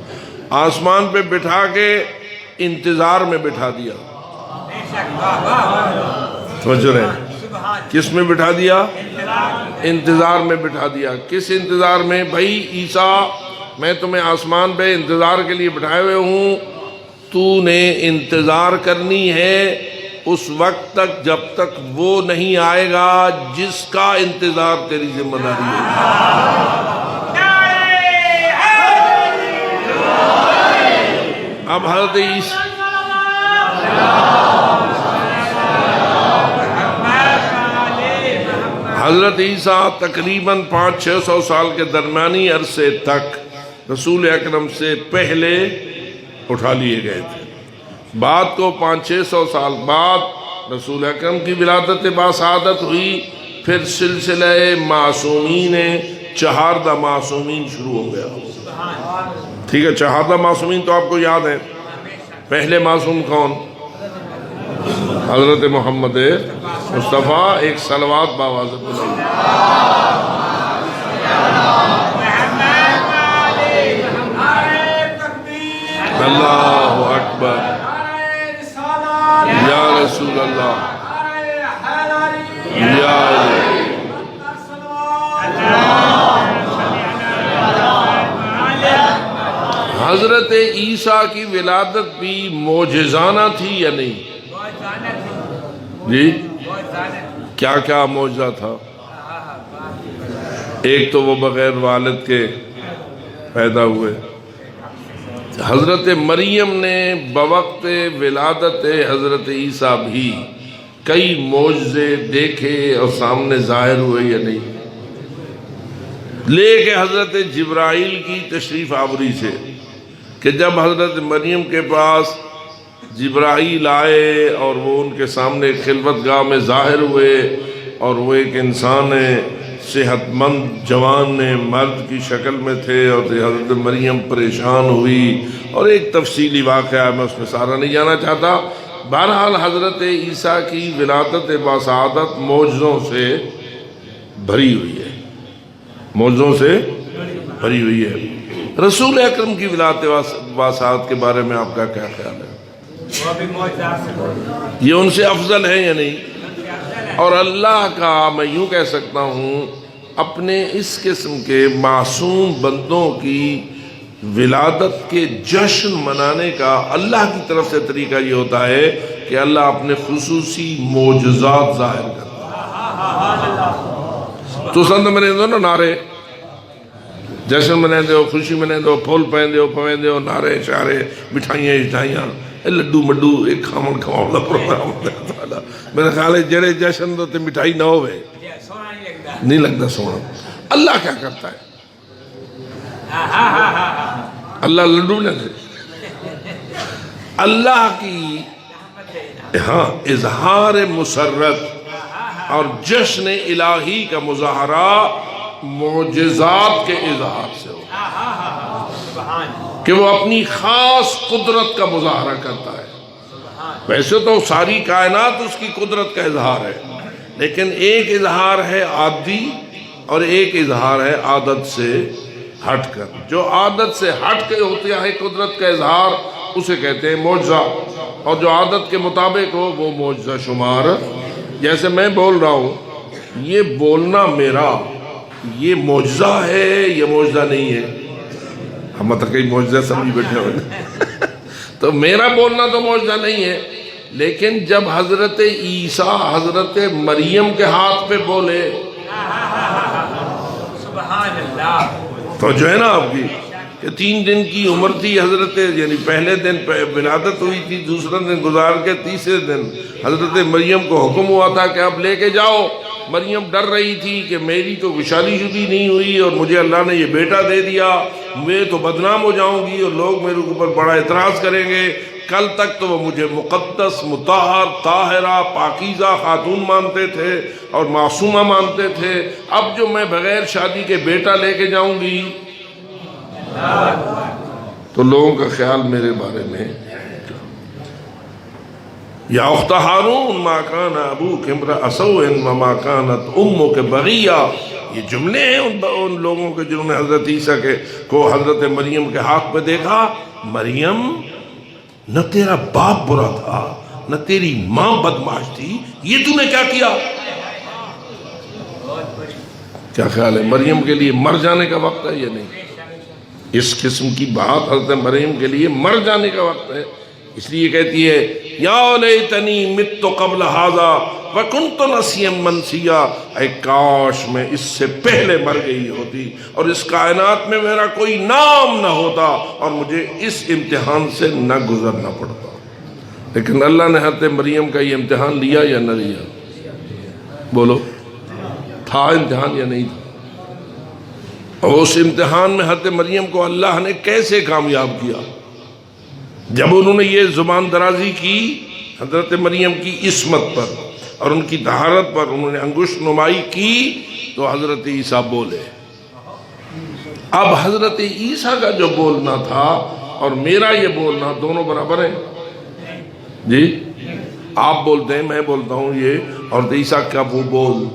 آسمان پہ بٹھا کے انتظار میں بٹھا دیا۔ توجہ رہے، کس میں بٹھا دیا؟ انتظار میں بٹھا دیا۔ کس انتظار میں؟ بھائی عیسیٰ، میں تمہیں آسمان پہ انتظار کے لیے بٹھائے ہوئے ہوں، تو نے انتظار کرنی ہے اس وقت تک جب تک وہ نہیں آئے گا جس کا انتظار تیری ذمہ داری ہے۔ اب حضرت عیسیٰ تقریباً 500-600 سال کے درمیانی عرصے تک رسول اکرم سے پہلے اٹھا لیے گئے تھے۔ بعد کو 500-600 سال بعد رسول اکرم کی ولادت باسعادت ہوئی، پھر سلسلہ معصومین چہاردہ معصومین شروع ہو گیا۔ ٹھیک ہے، چہاردہ معصومین تو آپ کو یاد ہے۔ پہلے معصوم کون؟ حضرت محمد مصطفیٰ، ایک صلوات بآواز بلند۔ اللہ اکبر، یا رسول اللہ، یا حضرت عیسیٰ کی ولادت بھی معجزانہ تھی یا نہیں؟ جی، کیا کیا معجزہ تھا؟ ایک تو وہ بغیر والد کے پیدا ہوئے۔ حضرت مریم نے بوقت ولادت حضرت عیسیٰ بھی کئی معجزے دیکھے اور سامنے ظاہر ہوئے یا نہیں؟ لے کے حضرت جبرائیل کی تشریف آوری سے کہ جب حضرت مریم کے پاس جبرائیل آئے اور وہ ان کے سامنے خلوت گاہ میں ظاہر ہوئے اور وہ ایک انسان صحت مند جوان نے مرد کی شکل میں تھے اور حضرت مریم پریشان ہوئی، اور ایک تفصیلی واقعہ ہے، میں اس میں سارا نہیں جانا چاہتا۔ بہرحال حضرت عیسیٰ کی ولادت باسعادت معجزوں سے بھری ہوئی ہے، معجزوں سے بھری ہوئی ہے۔ رسول اکرم کی ولادت باسعادت کے بارے میں آپ کا کیا خیال ہے؟ وہ بھی معجزہ سے یہ ان سے افضل ہے یا نہیں؟ اور اللہ کا، میں یوں کہہ سکتا ہوں، اپنے اس قسم کے معصوم بندوں کی ولادت کے جشن منانے کا اللہ کی طرف سے طریقہ یہ ہوتا ہے کہ اللہ اپنے خصوصی معجزات ظاہر کرتا ہے۔ تو سند منے دو نا نعرے، جشن منے دو، خوشی منے دو، پھول پہن دو، نعرے شعرے، مٹھائیاں لڈو مڈو، ایک کھاون کھواؤں دا پروگرام ہوتا ہے۔ میرے خیال ہے جڑے جشن دو تے مٹھائی نہ ہوئے سونا نہیں لگتا۔ نہیں لگتا سونا۔ اللہ کیا کرتا ہے؟ اللہ لڈو نہ دے، اللہ کی ہاں اظہار مسرت اور جشن الہی کا مظاہرہ معجزات کے اظہار سے ہو کہ وہ اپنی خاص قدرت کا مظاہرہ کرتا ہے۔ ویسے تو ساری کائنات اس کی قدرت کا اظہار ہے، لیکن ایک اظہار ہے عادی اور ایک اظہار ہے عادت سے ہٹ کر۔ جو عادت سے ہٹ کے ہوتا ہے قدرت کا اظہار، اسے کہتے ہیں معجزہ، اور جو عادت کے مطابق ہو وہ معجزہ شمار۔ جیسے میں بول رہا ہوں، یہ بولنا میرا یہ معجزہ ہے یا معجزہ نہیں ہے؟ ہم مطلب کئی معجزہ سمجھ بیٹھے ہوئے تو میرا بولنا تو معجزہ نہیں ہے، لیکن جب حضرت عیسیٰ حضرت مریم کے ہاتھ پہ بولے سبحان اللہ، تو جو ہے نا آپ کی کہ 3 دن کی عمر تھی حضرت، یعنی پہلے دن ولادت ہوئی تھی، دوسرا دن گزار کے تیسرے دن حضرت مریم کو حکم ہوا تھا کہ اب لے کے جاؤ۔ مریم ڈر رہی تھی کہ میری تو شادی شدی نہیں ہوئی اور مجھے اللہ نے یہ بیٹا دے دیا، میں تو بدنام ہو جاؤں گی اور لوگ میرے اوپر بڑا اعتراض کریں گے۔ کل تک تو وہ مجھے مقدس، مطہر، طاہرہ، پاکیزہ خاتون مانتے تھے اور معصومہ مانتے تھے، اب جو میں بغیر شادی کے بیٹا لے کے جاؤں گی تو لوگوں کا خیال میرے بارے میں، یا اخت ہارون ما کان ابوک امرأ سوء وما کانت امک بغیہ، یہ جملے ہیں ان لوگوں کے جنہوں نے حضرت عیسیٰ کو حضرت مریم کے ہاتھ پہ دیکھا۔ مریم، نہ تیرا باپ برا تھا نہ تیری ماں بدمعاش تھی، یہ تو نے کیا کیا؟ کیا خیال ہے مریم کے لیے مر جانے کا وقت ہے یا نہیں؟ اس قسم کی بات حضرت مریم کے لیے مر جانے کا وقت ہے، اس لیے کہتی ہے یا لیتنی مت قبل ھذا وکنت نسیا منسیا، اے کاش میں اس سے پہلے مر گئی ہوتی اور اس کائنات میں میرا کوئی نام نہ ہوتا اور مجھے اس امتحان سے نہ گزرنا پڑتا۔ لیکن اللہ نے حضرت مریم کا یہ امتحان لیا یا نہ لیا؟ بولو، تھا امتحان یا نہیں تھا؟ اور اس امتحان میں حضرت مریم کو اللہ نے کیسے کامیاب کیا؟ جب انہوں نے یہ زبان درازی کی حضرت مریم کی عصمت پر اور ان کی طہارت پر، انہوں نے انگشت نمائی کی تو حضرت عیسیٰ بولے۔ اب حضرت عیسیٰ کا جو بولنا تھا اور میرا یہ بولنا دونوں برابر ہیں؟ جی، آپ بولتے ہیں، میں بولتا ہوں یہ، اور عیسیٰ کا وہ بول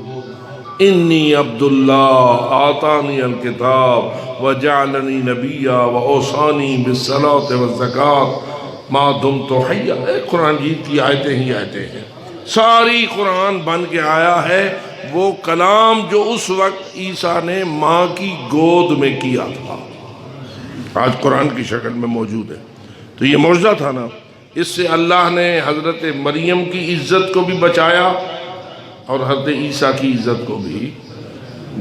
انی عبداللہ آتانی الکتاب وجعلنی نبیا واوصانی بالصلاۃ والزکاۃ ما دمت حیا۔ قرآن جیت کی آیتیں ہی آیتیں ہیں، ساری قرآن بن کے آیا ہے وہ کلام جو اس وقت عیسیٰ نے ماں کی گود میں کیا تھا، آج قرآن کی شکل میں موجود ہے۔ تو یہ معجزہ تھا نا، اس سے اللہ نے حضرت مریم کی عزت کو بھی بچایا اور حضرت عیسیٰ کی عزت کو بھی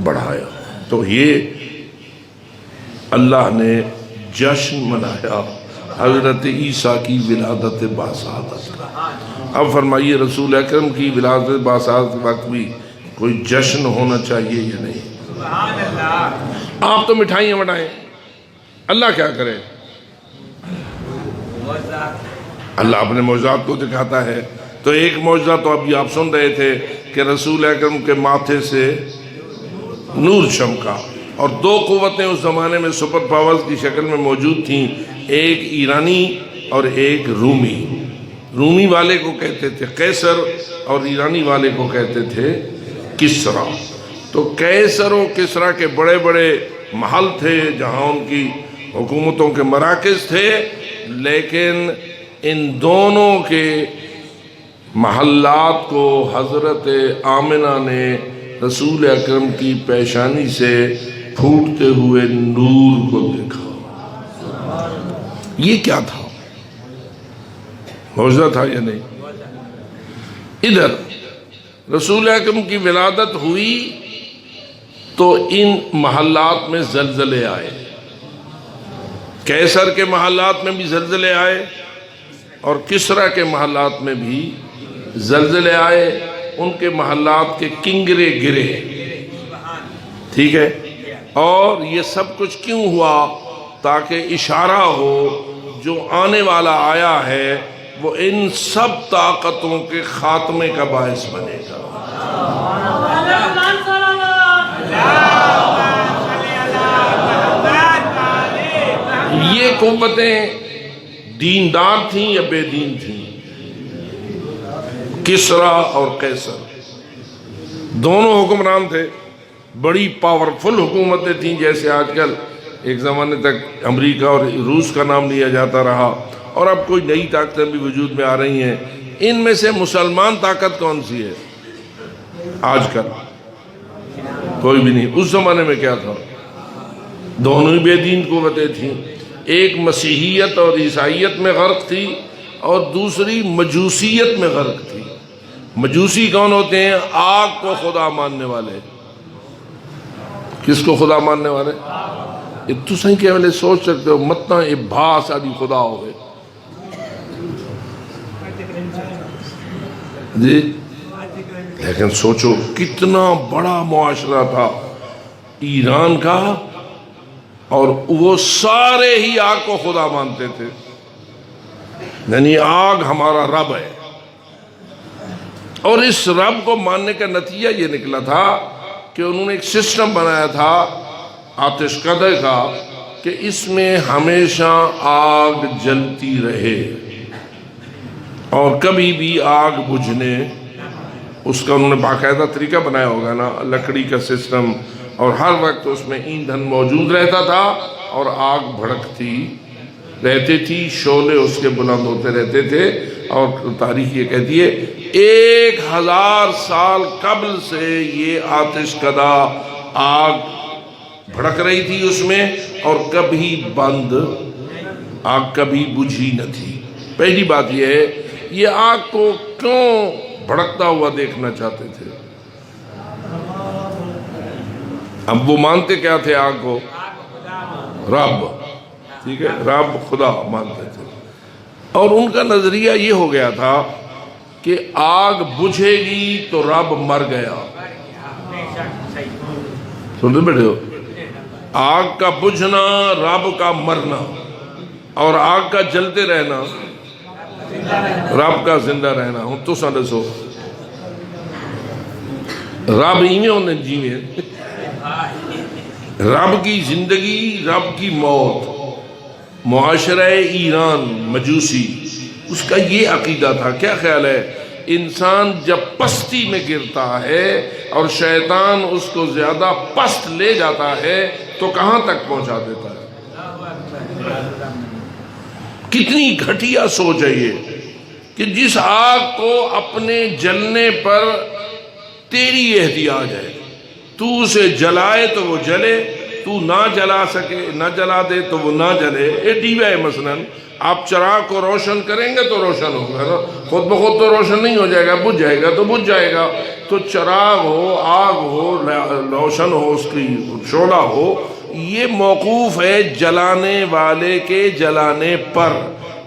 بڑھایا۔ تو یہ اللہ نے جشن منایا حضرت عیسیٰ کی ولادت باسعادت کا۔ اب فرمائیے رسول اکرم کی ولادت باسعادت وقت بھی کوئی جشن ہونا چاہیے یا نہیں؟ سبحان اللہ۔ آپ تو مٹھائیاں بنائیں، اللہ کیا کرے؟ اللہ اپنے معجزات کو دکھاتا ہے۔ تو ایک معجزہ تو ابھی آپ سن رہے تھے کہ رسول اکرم کے ماتھے سے نور چمکا. اور دو قوتیں اس زمانے میں سپر پاورز کی شکل میں موجود تھیں، ایک ایرانی اور ایک رومی. رومی والے کو کہتے تھے قیصر اور ایرانی والے کو کہتے تھے کسرا. تو قیصر و کسرا کے بڑے بڑے محل تھے جہاں ان کی حکومتوں کے مراکز تھے، لیکن ان دونوں کے محلات کو حضرت آمنہ نے رسول اکرم کی پیشانی سے پھوٹتے ہوئے نور کو دیکھا. یہ کیا تھا؟ معجزہ تھا یا نہیں؟ ادھر رسول اکرم کی ولادت ہوئی تو ان محلات میں زلزلے آئے. قیصر کے محلات میں بھی زلزلے آئے اور کسرا کے محلات میں بھی زلزلے آئے. ان کے محلات کے کنگرے گرے. ٹھیک ہے. اور یہ سب کچھ کیوں ہوا؟ تاکہ اشارہ ہو جو آنے والا آیا ہے وہ ان سب طاقتوں کے خاتمے کا باعث بنے گا. یہ قوتیں دیندار تھیں یا بے دین تھیں؟ کسرا اور قیصر دونوں حکمران تھے. بڑی پاورفل حکومتیں تھیں. جیسے آج کل ایک زمانے تک امریکہ اور روس کا نام لیا جاتا رہا اور اب کوئی نئی طاقتیں بھی وجود میں آ رہی ہیں. ان میں سے مسلمان طاقت کون سی ہے آج کل؟ کوئی بھی نہیں. اس زمانے میں کیا تھا؟ دونوں ہی بے دین قوتیں تھیں. ایک مسیحیت اور عیسائیت میں غرق تھی اور دوسری مجوسیت میں غرق تھی. مجوسی کون ہوتے ہیں؟ آگ کو خدا ماننے والے. کس کو خدا ماننے والے؟ یہ تو صحیح کہ والے سوچ سکتے ہو متنا ابھاس آدھی خدا ہوئے جی. لیکن سوچو کتنا بڑا معاشرہ تھا ایران کا، اور وہ سارے ہی آگ کو خدا مانتے تھے. یعنی آگ ہمارا رب ہے. اور اس رب کو ماننے کا نتیجہ یہ نکلا تھا کہ انہوں نے ایک سسٹم بنایا تھا آتش کدے کا کہ اس میں ہمیشہ آگ جلتی رہے اور کبھی بھی آگ بجھنے. اس کا انہوں نے باقاعدہ طریقہ بنایا ہوگا نا، لکڑی کا سسٹم، اور ہر وقت اس میں ایندھن موجود رہتا تھا اور آگ بھڑکتی رہتی تھی، شعلے اس کے بلند ہوتے رہتے تھے. اور تاریخ یہ کہتی ہے 1000 سال قبل سے یہ آتش کدہ آگ بھڑک رہی تھی اس میں اور کبھی بند، آگ کبھی بجھی نہ تھی. پہلی بات یہ ہے یہ آگ کو کیوں بھڑکتا ہوا دیکھنا چاہتے تھے؟ اب وہ مانتے کیا تھے آگ کو؟ رب. ٹھیک ہے، رب خدا مانتے تھے. اور ان کا نظریہ یہ ہو گیا تھا کہ آگ بجھے گی تو رب مر گیا. سنتے بیٹھے ہو؟ آگ کا بجھنا رب کا مرنا، اور آگ کا جلتے رہنا رب کا زندہ رہنا. ہوں تو سن سو رب ایویں ہونے جیویں رب کی زندگی، رب کی موت. معاشرہ ایران مجوسی اس کا یہ عقیدہ تھا. کیا خیال ہے؟ انسان جب پستی میں گرتا ہے اور شیطان اس کو زیادہ پست لے جاتا ہے تو کہاں تک پہنچا دیتا ہے؟ کتنی گھٹیا سوچ ہے یہ کہ جس آگ کو اپنے جلنے پر تیری احتیاج ہے، تو اسے جلائے تو وہ جلے، تو نہ جلا سکے نہ جلا دے تو وہ نہ جلے. یہ ڈیوہ ہے مثلا، آپ چراغ کو روشن کریں گے تو روشن ہوگا نا، خود بخود تو روشن نہیں ہو جائے گا، بجھ جائے گا تو بجھ جائے گا. تو چراغ ہو، آگ ہو، روشن ہو، اس کی شعلہ ہو، یہ موقوف ہے جلانے والے کے جلانے پر.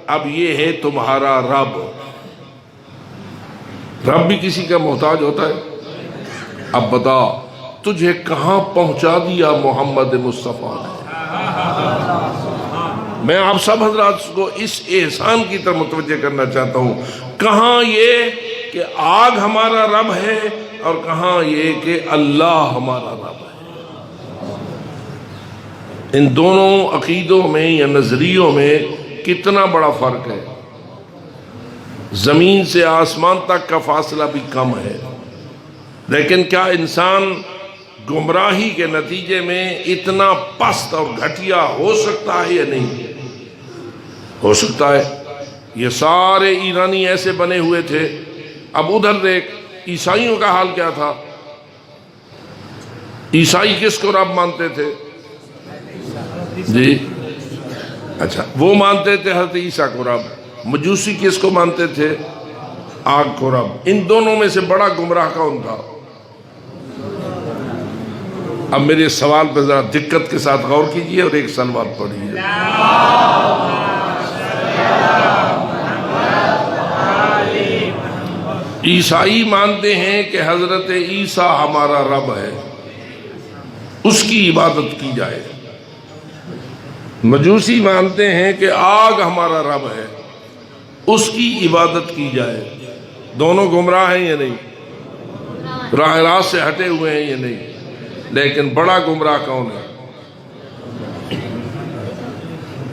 اب یہ ہے تمہارا رب. رب بھی کسی کا محتاج ہوتا ہے؟ اب بتا تجھے کہاں پہنچا دیا محمد مصطفیٰ نے. میں آپ سب حضرات کو اس احسان کی طرف متوجہ کرنا چاہتا ہوں. کہاں یہ کہ آگ ہمارا رب ہے اور کہاں یہ کہ اللہ ہمارا رب ہے. ان دونوں عقیدوں میں یا نظریوں میں کتنا بڑا فرق ہے. زمین سے آسمان تک کا فاصلہ بھی کم ہے. لیکن کیا انسان گمراہی کے نتیجے میں اتنا پست اور گھٹیا ہو سکتا ہے یا نہیں؟ ہو سکتا ہے. یہ سارے ایرانی ایسے بنے ہوئے تھے. اب ادھر دیکھ عیسائیوں کا حال کیا تھا. عیسائی کس کو رب مانتے تھے؟ جی اچھا، وہ مانتے تھے حضرت عیسیٰ کو رب. مجوسی کس کو مانتے تھے؟ آگ کو رب. ان دونوں میں سے بڑا گمراہ کون تھا؟ اب میرے سوال پہ ذرا دقت کے ساتھ غور کیجئے اور ایک سلوات پڑھیے. عیسائی مانتے ہیں کہ حضرت عیسیٰ ہمارا رب ہے، اس کی عبادت کی جائے. مجوسی مانتے ہیں کہ آگ ہمارا رب ہے، اس کی عبادت کی جائے. دونوں گمراہ ہیں یا نہیں؟ راہ راست سے ہٹے ہوئے ہیں یا نہیں؟ لیکن بڑا گمراہ کون ہے؟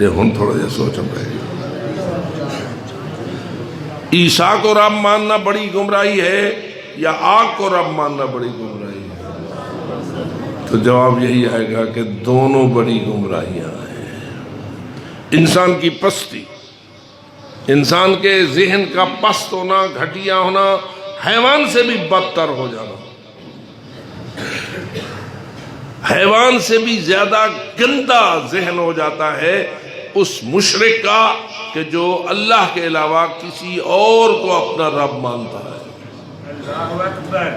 یہ ہم تھوڑا جا سوچم رہے. عیسیٰ کو رب ماننا بڑی گمراہی ہے یا آگ کو رب ماننا بڑی گمراہی ہے؟ تو جواب یہی آئے گا کہ دونوں بڑی گمراہیاں ہیں. انسان کی پستی، انسان کے ذہن کا پست ہونا، گھٹیا ہونا، حیوان سے بھی بدتر ہو جانا، حیوان سے بھی زیادہ گندا ذہن ہو جاتا ہے اس مشرک کا کہ جو اللہ کے علاوہ کسی اور کو اپنا رب مانتا ہے. اللہ اکبر.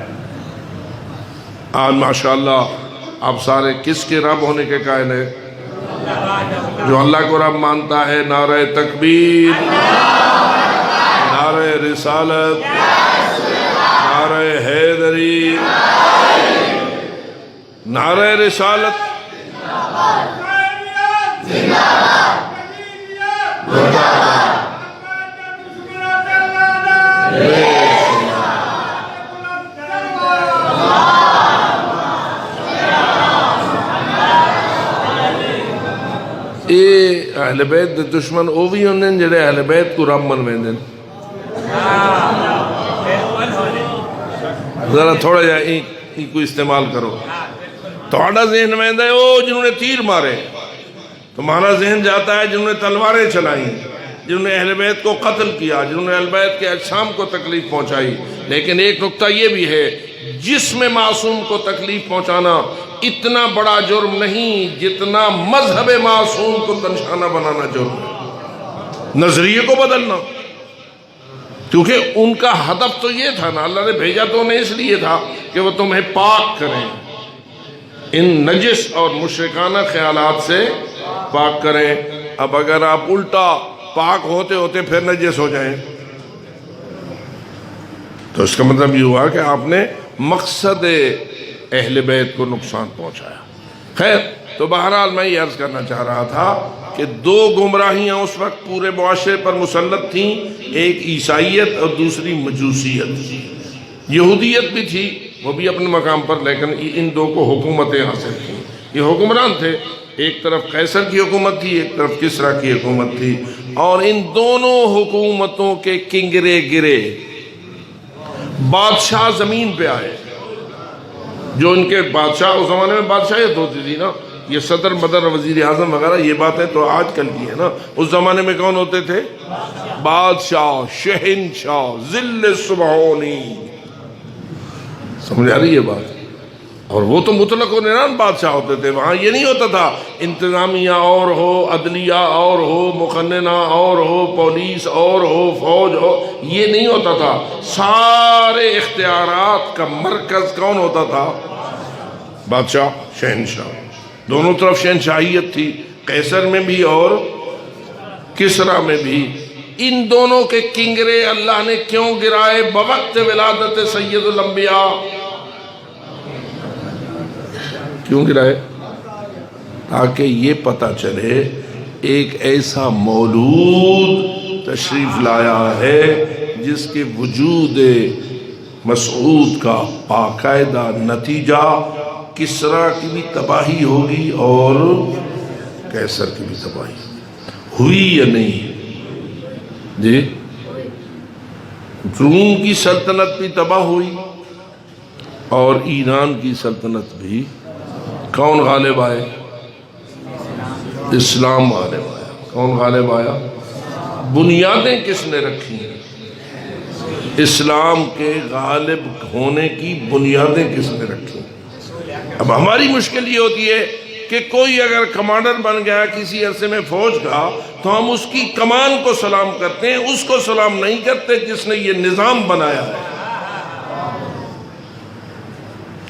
آج ماشاءاللہ آپ سارے کس کے رب ہونے کے قائل ہیں؟ جو اللہ کو رب مانتا ہے. نعرہ تکبیر، نعرہ رسالت، نعرہ حیدری، نعرہ رسالت. اے اہل بیت دے دشمن او بھی ہوندے جڑے اہل بیت کو رب منویندے. ذرا تھوڑا جا کو استعمال کرو. تھوڑا ذہن میں ہے او جنہوں نے تیر مارے، تمہارا ذہن جاتا ہے جنہوں نے تلواریں چلائیں، جنہوں نے اہل بیت کو قتل کیا، جنہوں نے اہل بیت کے اجسام کو تکلیف پہنچائی. لیکن ایک نقطہ یہ بھی ہے، جسم معصوم کو تکلیف پہنچانا اتنا بڑا جرم نہیں جتنا مذہب معصوم کو تنشانہ بنانا جرم ہے. نظریے کو بدلنا، کیونکہ ان کا ہدف تو یہ تھا نا، اللہ نے بھیجا تو انہیں اس لیے تھا کہ وہ تمہیں پاک کریں، ان نجس اور مشرکانہ خیالات سے پاک کریں. اب اگر آپ الٹا پاک ہوتے ہوتے پھر نجس ہو جائیں تو اس کا مطلب یہ ہوا کہ آپ نے مقصد اہل بیت کو نقصان پہنچایا. خیر، تو بہرحال میں یہ عرض کرنا چاہ رہا تھا کہ دو گمراہیاں اس وقت پورے معاشرے پر مسلط تھیں، ایک عیسائیت اور دوسری مجوسیت. یہودیت بھی تھی، وہ بھی اپنے مقام پر، لیکن ان دو کو حکومتیں حاصل تھیں. یہ حکمران تھے، ایک طرف قیصر کی حکومت تھی، ایک طرف کسریٰ کی حکومت تھی، اور ان دونوں حکومتوں کے کنگرے گرے. بادشاہ زمین پہ آئے، جو ان کے بادشاہ، اس زمانے میں بادشاہیت ہوتی تھی نا، یہ صدر مدر وزیر اعظم وغیرہ یہ باتیں تو آج کل کی ہے نا. اس زمانے میں کون ہوتے تھے؟ بادشاہ، شہنشاہ، ذل سبحانی. سمجھ آ رہی ہے بات؟ اور وہ تو مطلق و نران بادشاہ ہوتے تھے. وہاں یہ نہیں ہوتا تھا انتظامیہ اور ہو، عدلیہ اور ہو، مقننہ اور ہو، پولیس اور ہو، فوج ہو، یہ نہیں ہوتا تھا. سارے اختیارات کا مرکز کون ہوتا تھا؟ بادشاہ، شہنشاہ. دونوں طرف شہنشاہیت تھی، قیصر میں بھی اور کسریٰ میں بھی. ان دونوں کے کنگرے اللہ نے کیوں گرائے بوقت ولادت سید الانبیاء؟ کیوں گرائے؟ تاکہ یہ پتہ چلے ایک ایسا مولود تشریف لایا ہے جس کے وجود مسعود کا باقاعدہ نتیجہ کسرا کی بھی تباہی ہوگی اور قیصر کی بھی تباہی ہوئی یا نہیں جی؟ روم کی سلطنت بھی تباہ ہوئی اور ایران کی سلطنت بھی. کون غالب آئے؟ اسلام غالب آیا. کون غالب آیا؟ بنیادیں کس نے رکھی؟ اسلام کے غالب ہونے کی بنیادیں کس نے رکھی؟ اب ہماری مشکل یہ ہوتی ہے کہ کوئی اگر کمانڈر بن گیا کسی عرصے میں فوج کا تو ہم اس کی کمان کو سلام کرتے ہیں، اس کو سلام نہیں کرتے جس نے یہ نظام بنایا ہے.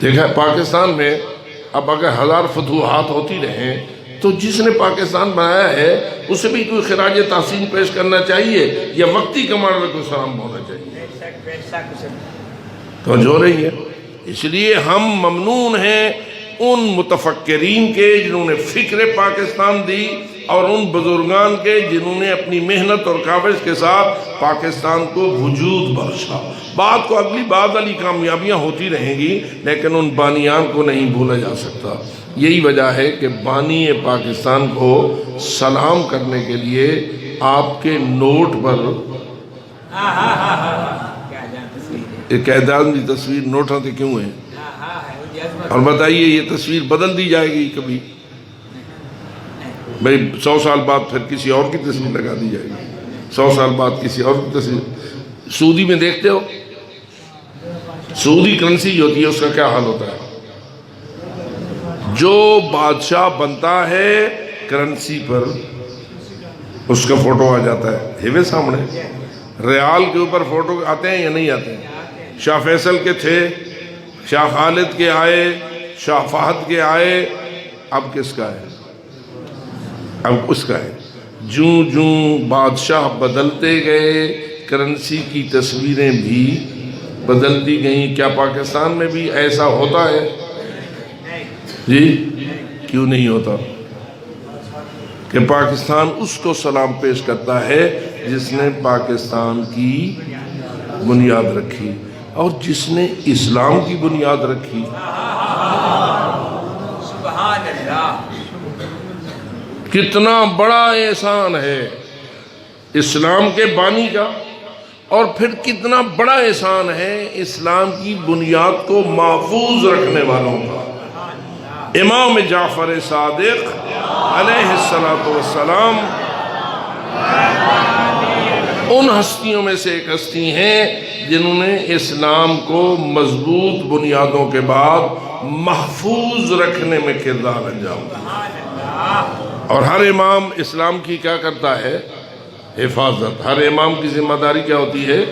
دیکھا پاکستان میں اب اگر 1000 فتوحات ہوتی رہیں تو جس نے پاکستان بنایا ہے اسے بھی کوئی خراج تحسین پیش کرنا چاہیے یا وقتی کمانڈر کو سلام ہونا چاہیے؟ توجہ ہو رہی ہے؟ اس لیے ہم ممنون ہیں ان متفکرین کے جنہوں نے فکر پاکستان دی اور ان بزرگان کے جنہوں نے اپنی محنت اور کاوش کے ساتھ پاکستان کو وجود بخشا. بعد کو اگلی بعد والی کامیابیاں ہوتی رہیں گی لیکن ان بانیان کو نہیں بھولا جا سکتا. یہی وجہ ہے کہ بانی پاکستان کو سلام کرنے کے لیے آپ کے نوٹ پر ایک اعداد کی تصویر نوٹوں سے کیوں ہے؟ اور بتائیے یہ تصویر بدل دی جائے گی کبھی؟ بھئی 100 سال بعد پھر کسی اور کی تصویر لگا دی جائے گی، 100 سال بعد کسی اور کی تصویر. سعودی میں دیکھتے ہو سعودی کرنسی جو ہوتی ہے اس کا کیا حال ہوتا ہے؟ جو بادشاہ بنتا ہے کرنسی پر اس کا فوٹو آ جاتا ہے. ہیوے سامنے ریال کے اوپر فوٹو آتے ہیں یا نہیں آتے ہیں؟ شاہ فیصل کے تھے، شاہ خالد کے آئے، شاہ فہد کے آئے، اب کس کا ہے؟ اب اس کا ہے. جوں جوں بادشاہ بدلتے گئے کرنسی کی تصویریں بھی بدلتی گئیں. کیا پاکستان میں بھی ایسا ہوتا ہے؟ جی کیوں نہیں ہوتا؟ کہ پاکستان اس کو سلام پیش کرتا ہے جس نے پاکستان کی بنیاد رکھی اور جس نے اسلام کی بنیاد رکھی. سبحان اللہ. کتنا بڑا احسان ہے اسلام کے بانی کا، اور پھر کتنا بڑا احسان ہے اسلام کی بنیاد کو محفوظ رکھنے والوں کا. امام جعفر صادق علیہ السلام ان ہستیوں میں سے ایک ہستی ہیں جنہوں نے اسلام کو مضبوط بنیادوں کے بعد محفوظ رکھنے میں کردار انجام دیا. اور ہر امام اسلام کی کیا کرتا ہے؟ حفاظت. ہر امام کی ذمہ داری کیا ہوتی ہے؟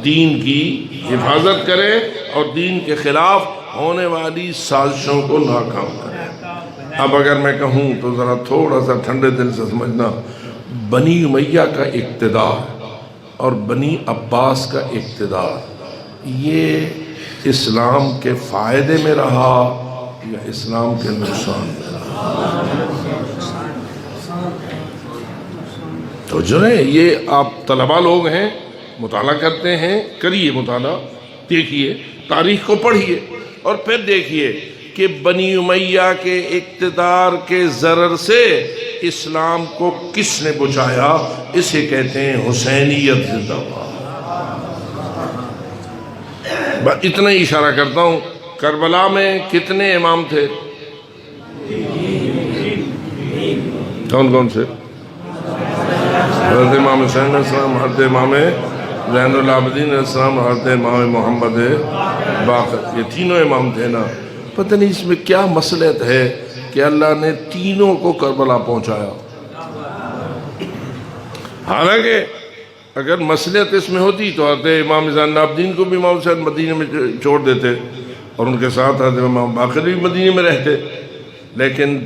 دین کی حفاظت کرے اور دین کے خلاف ہونے والی سازشوں کو ناکام کرے. اب اگر میں کہوں تو ذرا تھوڑا سا ٹھنڈے دل سے سمجھنا، بنی امیہ کا اقتدار اور بنی عباس کا اقتدار یہ اسلام کے فائدے میں رہا یا اسلام کے نقصان میں رہا؟ تو جو ہے یہ آپ طلبہ لوگ ہیں، مطالعہ کرتے ہیں، کریے مطالعہ، دیکھیے تاریخ کو پڑھیے اور پھر دیکھیے کہ بنی امیہ کے اقتدار کے ضرر سے اسلام کو کس نے بچایا. اسے کہتے ہیں حسینیت زندہ باد. اتنا ہی اشارہ کرتا ہوں، کربلا میں کتنے امام تھے؟ کون کون سے؟ حضرت امام حسین علیہ السلام، حضرت امام زین العابدین علیہ السلام، حضرت امام محمد باقر. یہ تینوں امام تھے نا. پتہ نہیں اس میں کیا مصلحت ہے کہ اللہ نے تینوں کو کربلا پہنچایا. حالانکہ اگر مصلحت اس میں ہوتی تو حضرت امام زین العابدین کو بھی امام حسین مدینے میں چھوڑ دیتے اور ان کے ساتھ حضرت امام باقر بھی مدینے میں رہتے. لیکن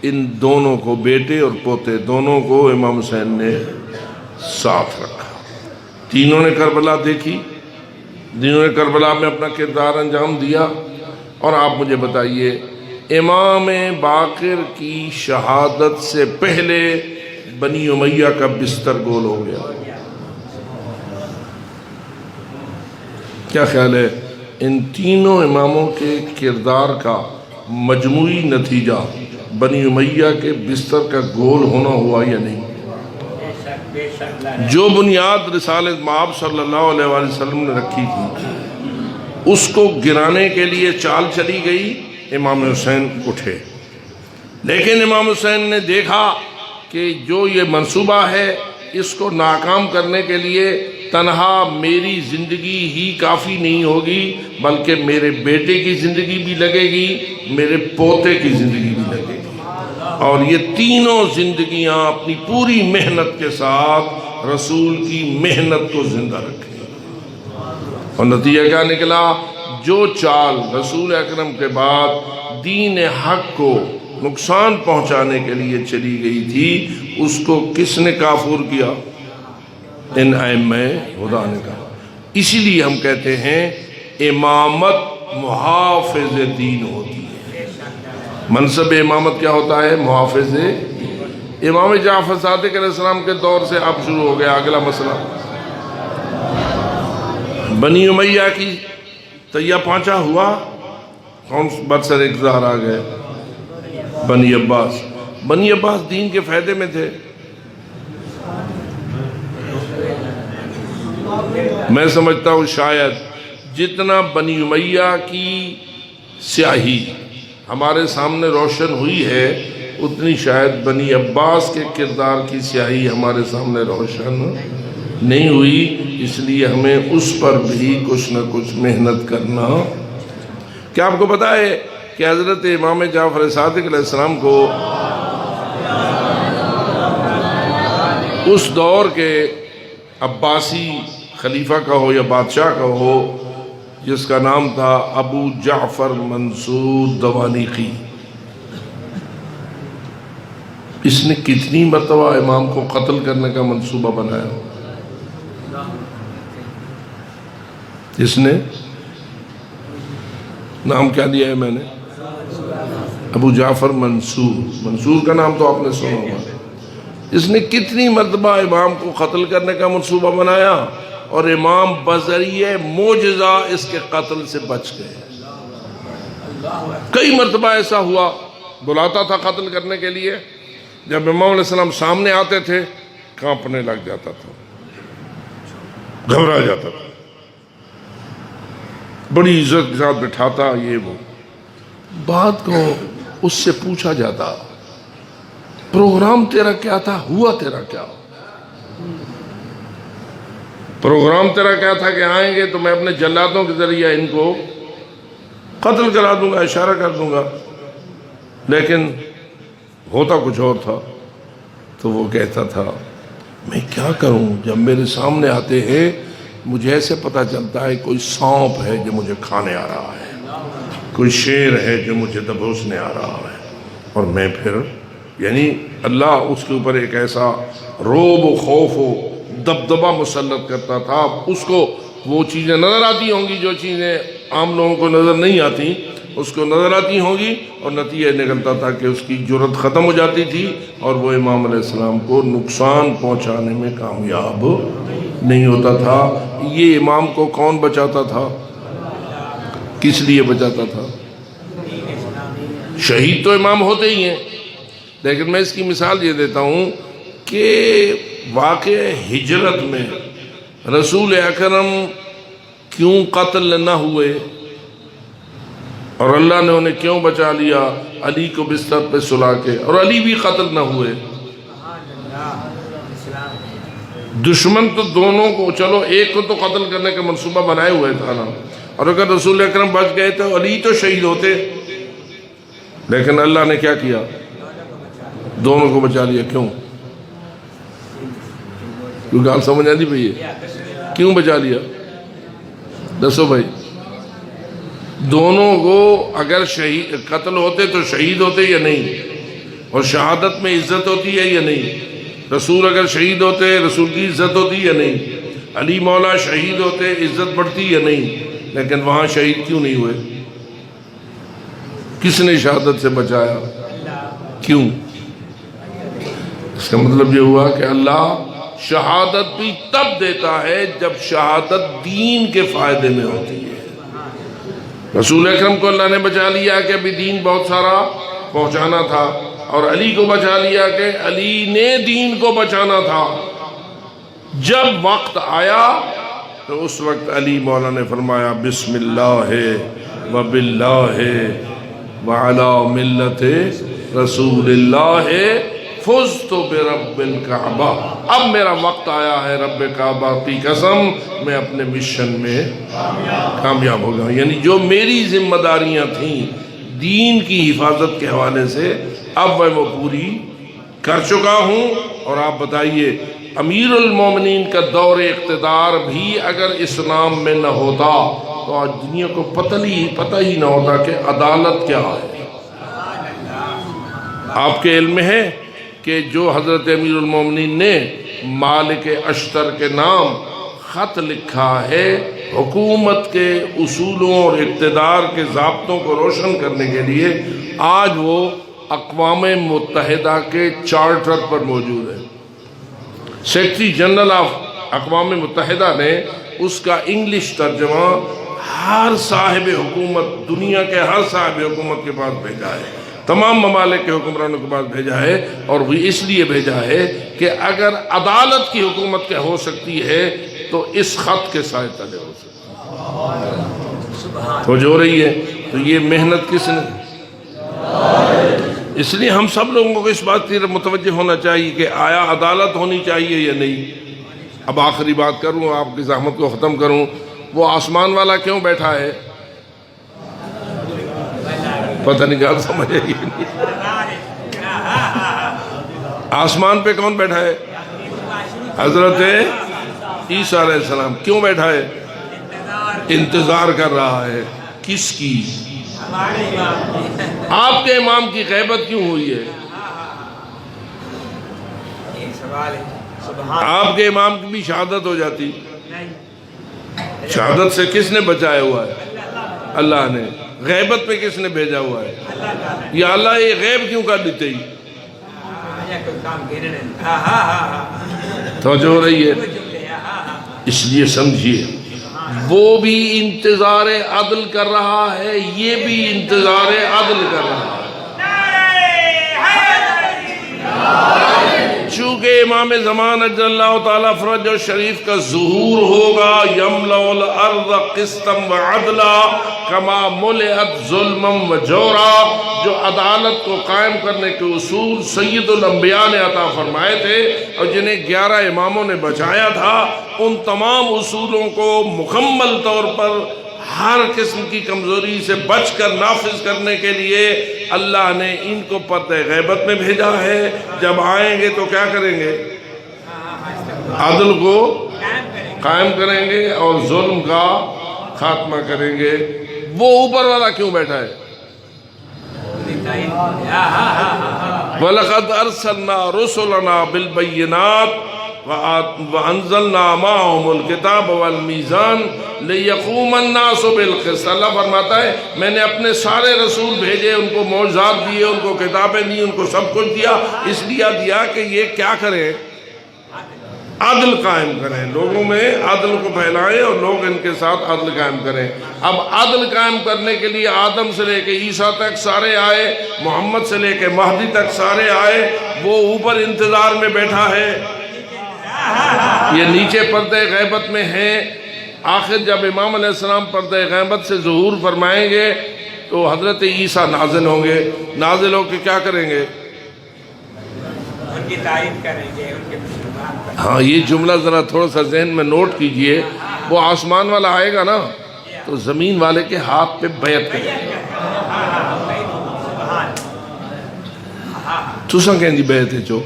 ان دونوں کو، بیٹے اور پوتے دونوں کو، امام حسین نے ساتھ رکھا. تینوں نے کربلا دیکھی، تینوں نے کربلا میں اپنا کردار انجام دیا. اور آپ مجھے بتائیے امام باقر کی شہادت سے پہلے بنی امیہ کا بستر گول ہو گیا. کیا خیال ہے ان تینوں اماموں کے کردار کا مجموعی نتیجہ بنی امیہ کے بستر کا گول ہونا ہوا یا نہیں؟ جو بنیاد رسالت مآب صلی اللہ علیہ وآلہ وسلم نے رکھی تھی اس کو گرانے کے لیے چال چلی گئی، امام حسین اٹھے، لیکن امام حسین نے دیکھا کہ جو یہ منصوبہ ہے اس کو ناکام کرنے کے لیے تنہا میری زندگی ہی کافی نہیں ہوگی، بلکہ میرے بیٹے کی زندگی بھی لگے گی، میرے پوتے کی زندگی بھی لگے گی، اور یہ تینوں زندگیاں اپنی پوری محنت کے ساتھ رسول کی محنت کو زندہ رکھیں۔ اور نتیجہ کیا نکلا؟ جو چال رسول اکرم کے بعد دین حق کو نقصان پہنچانے کے لیے چلی گئی تھی اس کو کس نے کافور کیا؟ ان ائمہ ہدیٰ نے کہا۔ اسی لیے ہم کہتے ہیں امامت محافظ دین ہوتی ہے۔ منصب امامت کیا ہوتا ہے؟ محافظ۔ امام جعفر صادق علیہ السلام کے دور سے اب شروع ہو گیا اگلا مسئلہ، بنی امیہ کی تیہ پانچا ہوا، کون برسر اقتدار آ گئے؟ بنی عباس۔ بنی عباس دین کے فائدے میں تھے۔ میں سمجھتا ہوں شاید جتنا بنی امیہ کی سیاہی ہمارے سامنے روشن ہوئی ہے اتنی شاید بنی عباس کے کردار کی سیاہی ہمارے سامنے روشن نہیں ہوئی، اس لیے ہمیں اس پر بھی کچھ نہ کچھ محنت کرنا۔ کیا آپ کو پتا ہے کہ حضرت امام جعفر صادق علیہ السلام کو اس دور کے عباسی خلیفہ کا ہو یا بادشاہ کا ہو جس کا نام تھا ابو جعفر منصور دوانیقی، اس نے کتنی مرتبہ امام کو قتل کرنے کا منصوبہ بنایا؟ اس نے نام کیا دیا ہے میں نے؟ ابو جعفر منصور۔ منصور کا نام تو آپ نے سنا ہوگا۔ اس نے کتنی مرتبہ امام کو قتل کرنے کا منصوبہ بنایا اور امام بذریعہ معجزہ اس کے قتل سے بچ گئے۔ کئی مرتبہ ایسا ہوا، بلاتا تھا قتل کرنے کے لیے، جب امام علیہ السلام سامنے آتے تھے کانپنے لگ جاتا تھا، گھبرا جاتا تھا، بڑی عزت کے ساتھ بٹھاتا، یہ وہ بات کو اس سے پوچھا جاتا پروگرام تیرا کیا تھا، ہوا تیرا کیا؟ پروگرام تیرا کیا تھا کہ آئیں گے تو میں اپنے جلادوں کے ذریعہ ان کو قتل کرا دوں گا، اشارہ کر دوں گا، لیکن ہوتا کچھ اور تھا۔ تو وہ کہتا تھا میں کیا کروں، جب میرے سامنے آتے ہیں مجھے ایسے پتہ چلتا ہے کوئی سانپ ہے جو مجھے کھانے آ رہا ہے، کوئی شیر ہے جو مجھے دبوسنے آ رہا ہے، اور میں پھر یعنی اللہ اس کے اوپر ایک ایسا روب و خوف و دبدبہ مسلط کرتا تھا، اس کو وہ چیزیں نظر آتی ہوں گی جو چیزیں عام لوگوں کو نظر نہیں آتی، اس کو نظر آتی ہوں گی، اور نتیجہ نکلتا تھا کہ اس کی جرأت ختم ہو جاتی تھی اور وہ امام علیہ السلام کو نقصان پہنچانے میں کامیاب نہیں ہوتا تھا۔ یہ امام کو کون بچاتا تھا؟ کس لیے بچاتا تھا؟ شہید تو امام ہوتے ہی ہیں، لیکن میں اس کی مثال یہ دیتا ہوں کہ واقع ہجرت میں رسول اکرم کیوں قتل نہ ہوئے اور اللہ نے انہیں کیوں بچا لیا؟ علی کو بستر پہ سلا کے، اور علی بھی قتل نہ ہوئے۔ دشمن تو دونوں کو، چلو ایک کو تو قتل کرنے کا منصوبہ بنائے ہوئے تھا نا، اور اگر رسول اکرم بچ گئے تو علی تو شہید ہوتے، لیکن اللہ نے کیا کیا؟ دونوں کو بچا لیا۔ کیوں؟ کوئی گال سمجھ آتی بھئی؟ کیوں بچا لیا؟ دسو بھائی، دونوں کو اگر شہید قتل ہوتے تو شہید ہوتے یا نہیں؟ اور شہادت میں عزت ہوتی ہے یا نہیں؟ رسول اگر شہید ہوتے رسول کی عزت ہوتی یا نہیں؟ علی مولا شہید ہوتے عزت بڑھتی یا نہیں؟ لیکن وہاں شہید کیوں نہیں ہوئے؟ کس نے شہادت سے بچایا؟ کیوں؟ اس کا مطلب یہ ہوا کہ اللہ شہادت بھی تب دیتا ہے جب شہادت دین کے فائدے میں ہوتی ہے، رسول اکرم کو اللہ نے بچا لیا کہ ابھی دین بہت سارا پہنچانا تھا، اور علی کو بچا لیا کہ علی نے دین کو بچانا تھا۔ جب وقت آیا تو اس وقت علی مولا نے فرمایا بسم اللہ وباللہ وعلی ملت رسول اللہ فزت برب الکعبہ، اب میرا وقت آیا ہے رب کعبہ کی قسم میں اپنے مشن میں کامیاب ہو گیا۔ یعنی جو میری ذمہ داریاں تھیں دین کی حفاظت کے حوالے سے اب میں وہ پوری کر چکا ہوں۔ اور آپ بتائیے امیر المومنین کا دور اقتدار بھی اگر اسلام میں نہ ہوتا تو آج دنیا کو پتہ ہی نہ ہوتا کہ عدالت کیا ہے۔ آپ کے علم میں ہے کہ جو حضرت امیر المومنین نے مالک اشتر کے نام خط لکھا ہے حکومت کے اصولوں اور اقتدار کے ضابطوں کو روشن کرنے کے لیے، آج وہ اقوام متحدہ کے چارٹر پر موجود ہے۔ سیکریٹری جنرل آف اقوام متحدہ نے اس کا انگلش ترجمہ ہر صاحب حکومت، دنیا کے ہر صاحب حکومت کے پاس بھیجا ہے، تمام ممالک کے حکمرانوں کے پاس بھیجا ہے، اور وہ اس لیے بھیجا ہے کہ اگر عدالت کی حکومت کے ہو سکتی ہے تو اس خط کے سائے تلے ہو سکتی ہے۔ تو جو رہی ہے تو یہ محنت کس نے؟ اس لیے ہم سب لوگوں کو اس بات کی متوجہ ہونا چاہیے کہ آیا عدالت ہونی چاہیے یا نہیں۔ اب آخری بات کروں، آپ کی زحمت کو ختم کروں، وہ آسمان والا کیوں بیٹھا ہے؟ پتہ نہیں کیا سمجھ آئی نہیں۔ آسمان پہ کون بیٹھا ہے؟ حضرت عیسیٰ علیہ السلام۔ کیوں بیٹھا ہے؟ انتظار کر رہا ہے۔ کس کی؟ آپ کے امام کی غیبت کیوں ہوئی ہے؟ آپ کے امام کی بھی شہادت ہو جاتی، شہادت سے کس نے بچایا ہوا ہے؟ اللہ نے۔ غیبت پہ کس نے بھیجا ہوا ہے؟ یا اللہ یہ غیب کیوں کر دیتے ہی؟ توجہ ہو رہی ہے؟ اس لیے سمجھیے وہ بھی انتظار عدل کر رہا ہے، یہ بھی انتظار عدل کر رہا ہے۔ چونکہ امام زمان اجل اللہ تعالیٰ فرج و شریف کا ظہور ہوگا، یملأ الارض قسطا وعدلا کما ملئت ظلما وجورا، جو عدالت کو قائم کرنے کے اصول سید الانبیاء نے عطا فرمائے تھے اور جنہیں 11 اماموں نے بچایا تھا، ان تمام اصولوں کو مکمل طور پر ہر قسم کی کمزوری سے بچ کر نافذ کرنے کے لیے اللہ نے ان کو پردہ غیبت میں بھیجا ہے۔ جب آئیں گے تو کیا کریں گے؟ عدل کو قائم کریں گے اور ظلم کا خاتمہ کریں گے۔ وہ اوپر والا کیوں بیٹھا ہے؟ وَلَقَدْ أَرْسَلْنَا رُسُلَنَا بِالْبَيِّنَاتِ وَأَنزَلْنَا مَعَهُمُ الْكِتَابَ وَالْمِيزَانَ لِيَقُومَ النَّاسُ بِالْقِسْطِ۔ اللہ فرماتا ہے میں نے اپنے سارے رسول بھیجے، ان کو معجزات دیے، ان کو کتابیں دی، ان کو سب کچھ دیا، اس لیے دیا کہ یہ کیا کریں؟ عدل قائم کریں، لوگوں میں عدل کو پھیلائیں اور لوگ ان کے ساتھ عدل قائم کریں۔ اب عدل قائم کرنے کے لیے آدم سے لے کے عیسیٰ تک سارے آئے، محمد سے لے کے مہدی تک سارے آئے، وہ اوپر انتظار میں بیٹھا ہے، یہ نیچے پردہ غیبت میں ہیں۔ آخر جب امام علیہ السلام پردہ غیبت سے ظہور فرمائیں گے تو حضرت عیسیٰ نازل ہوں گے، نازل ہو کے کیا کریں گے؟ ان کی تعریف کریں گے، ان کے مسلمان۔ ہاں یہ جملہ ذرا تھوڑا سا ذہن میں نوٹ کیجئے، وہ آسمان والا آئے گا نا تو زمین والے کے ہاتھ پہ بیعت کریں گے۔ تُساں کہیں جی بیعت ہے چو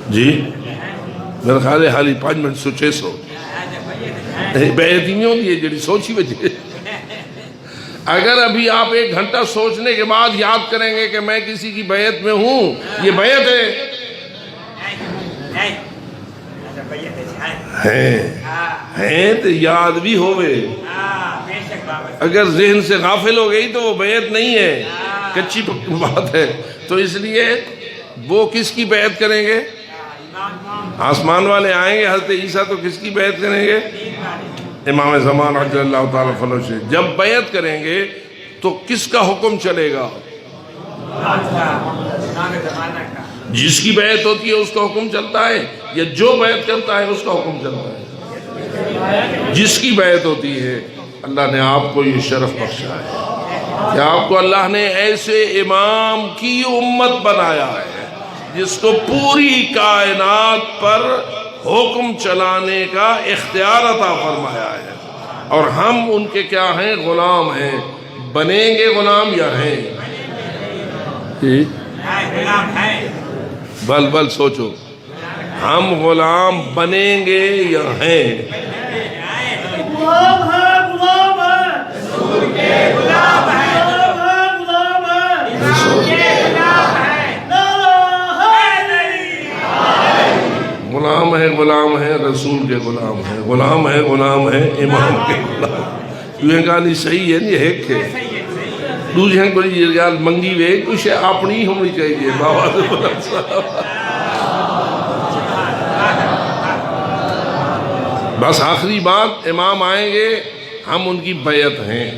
جی میرا خیال ہے حالی 5 منٹ سو 600 بیعت ہی نہیں ہوتی ہے جڑی سوچی بجے۔ اگر ابھی آپ 1 گھنٹہ سوچنے کے بعد یاد کریں گے کہ میں کسی کی بیعت میں ہوں، یہ بیعت ہے تو یاد بھی ہوئے۔ اگر ذہن سے غافل ہو گئی تو وہ بیعت نہیں ہے، کچی بات ہے۔ تو اس لیے وہ کس کی بیعت کریں گے؟ آسمان والے آئیں گے، حضرت عیسیٰ تو کس کی بیعت کریں گے؟ امام زمان عجل اللہ تعالیٰ فضلہ سے جب بیعت کریں گے تو کس کا حکم چلے گا؟ امام زمانہ کا جس کی بیعت ہوتی ہے اس کا حکم چلتا ہے یا جو بیعت کرتا ہے اس کا حکم چلتا ہے؟ جس کی بیعت ہوتی ہے. اللہ نے آپ کو یہ شرف بخشا ہے کہ آپ کو اللہ نے ایسے امام کی امت بنایا ہے جس کو پوری کائنات پر حکم چلانے کا اختیار عطا فرمایا ہے، اور ہم ان کے کیا ہیں؟ غلام ہیں. بنیں گے غلام یا ہیں؟ غلام ہے. بل سوچو، ہم غلام بنیں گے یا ہیں؟ غلام ہے، غلام ہے، رسول کے غلام ہے. غلام ہے، امام کے غلام ہے. غلام ہے، غلام ہے، رسول کے غلام ہے، غلام ہے، غلام ہے، امام کے غلام. یہ گالی صحیح ہے نہیں ایک ہے دوسرے ہیں کوئی یہ گال منگی وے کچھ اپنی ہونی چاہیے. بابا سے بلند صاحب بس آخری بات، امام آئیں گے، ہم ان کی بیعت ہیں.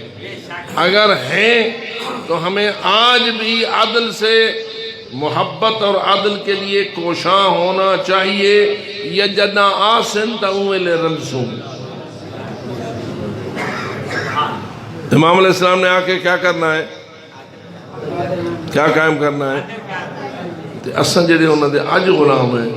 اگر ہیں تو ہمیں آج بھی عدل سے محبت اور عدل کے لیے کوشاں ہونا چاہیے. یجنا آسن تاویل رلسوم. امام علیہ السلام نے آ کے کیا کرنا ہے؟ کیا قائم کرنا ہے؟ اساں جڑے انہاں دے اج غلام ہیں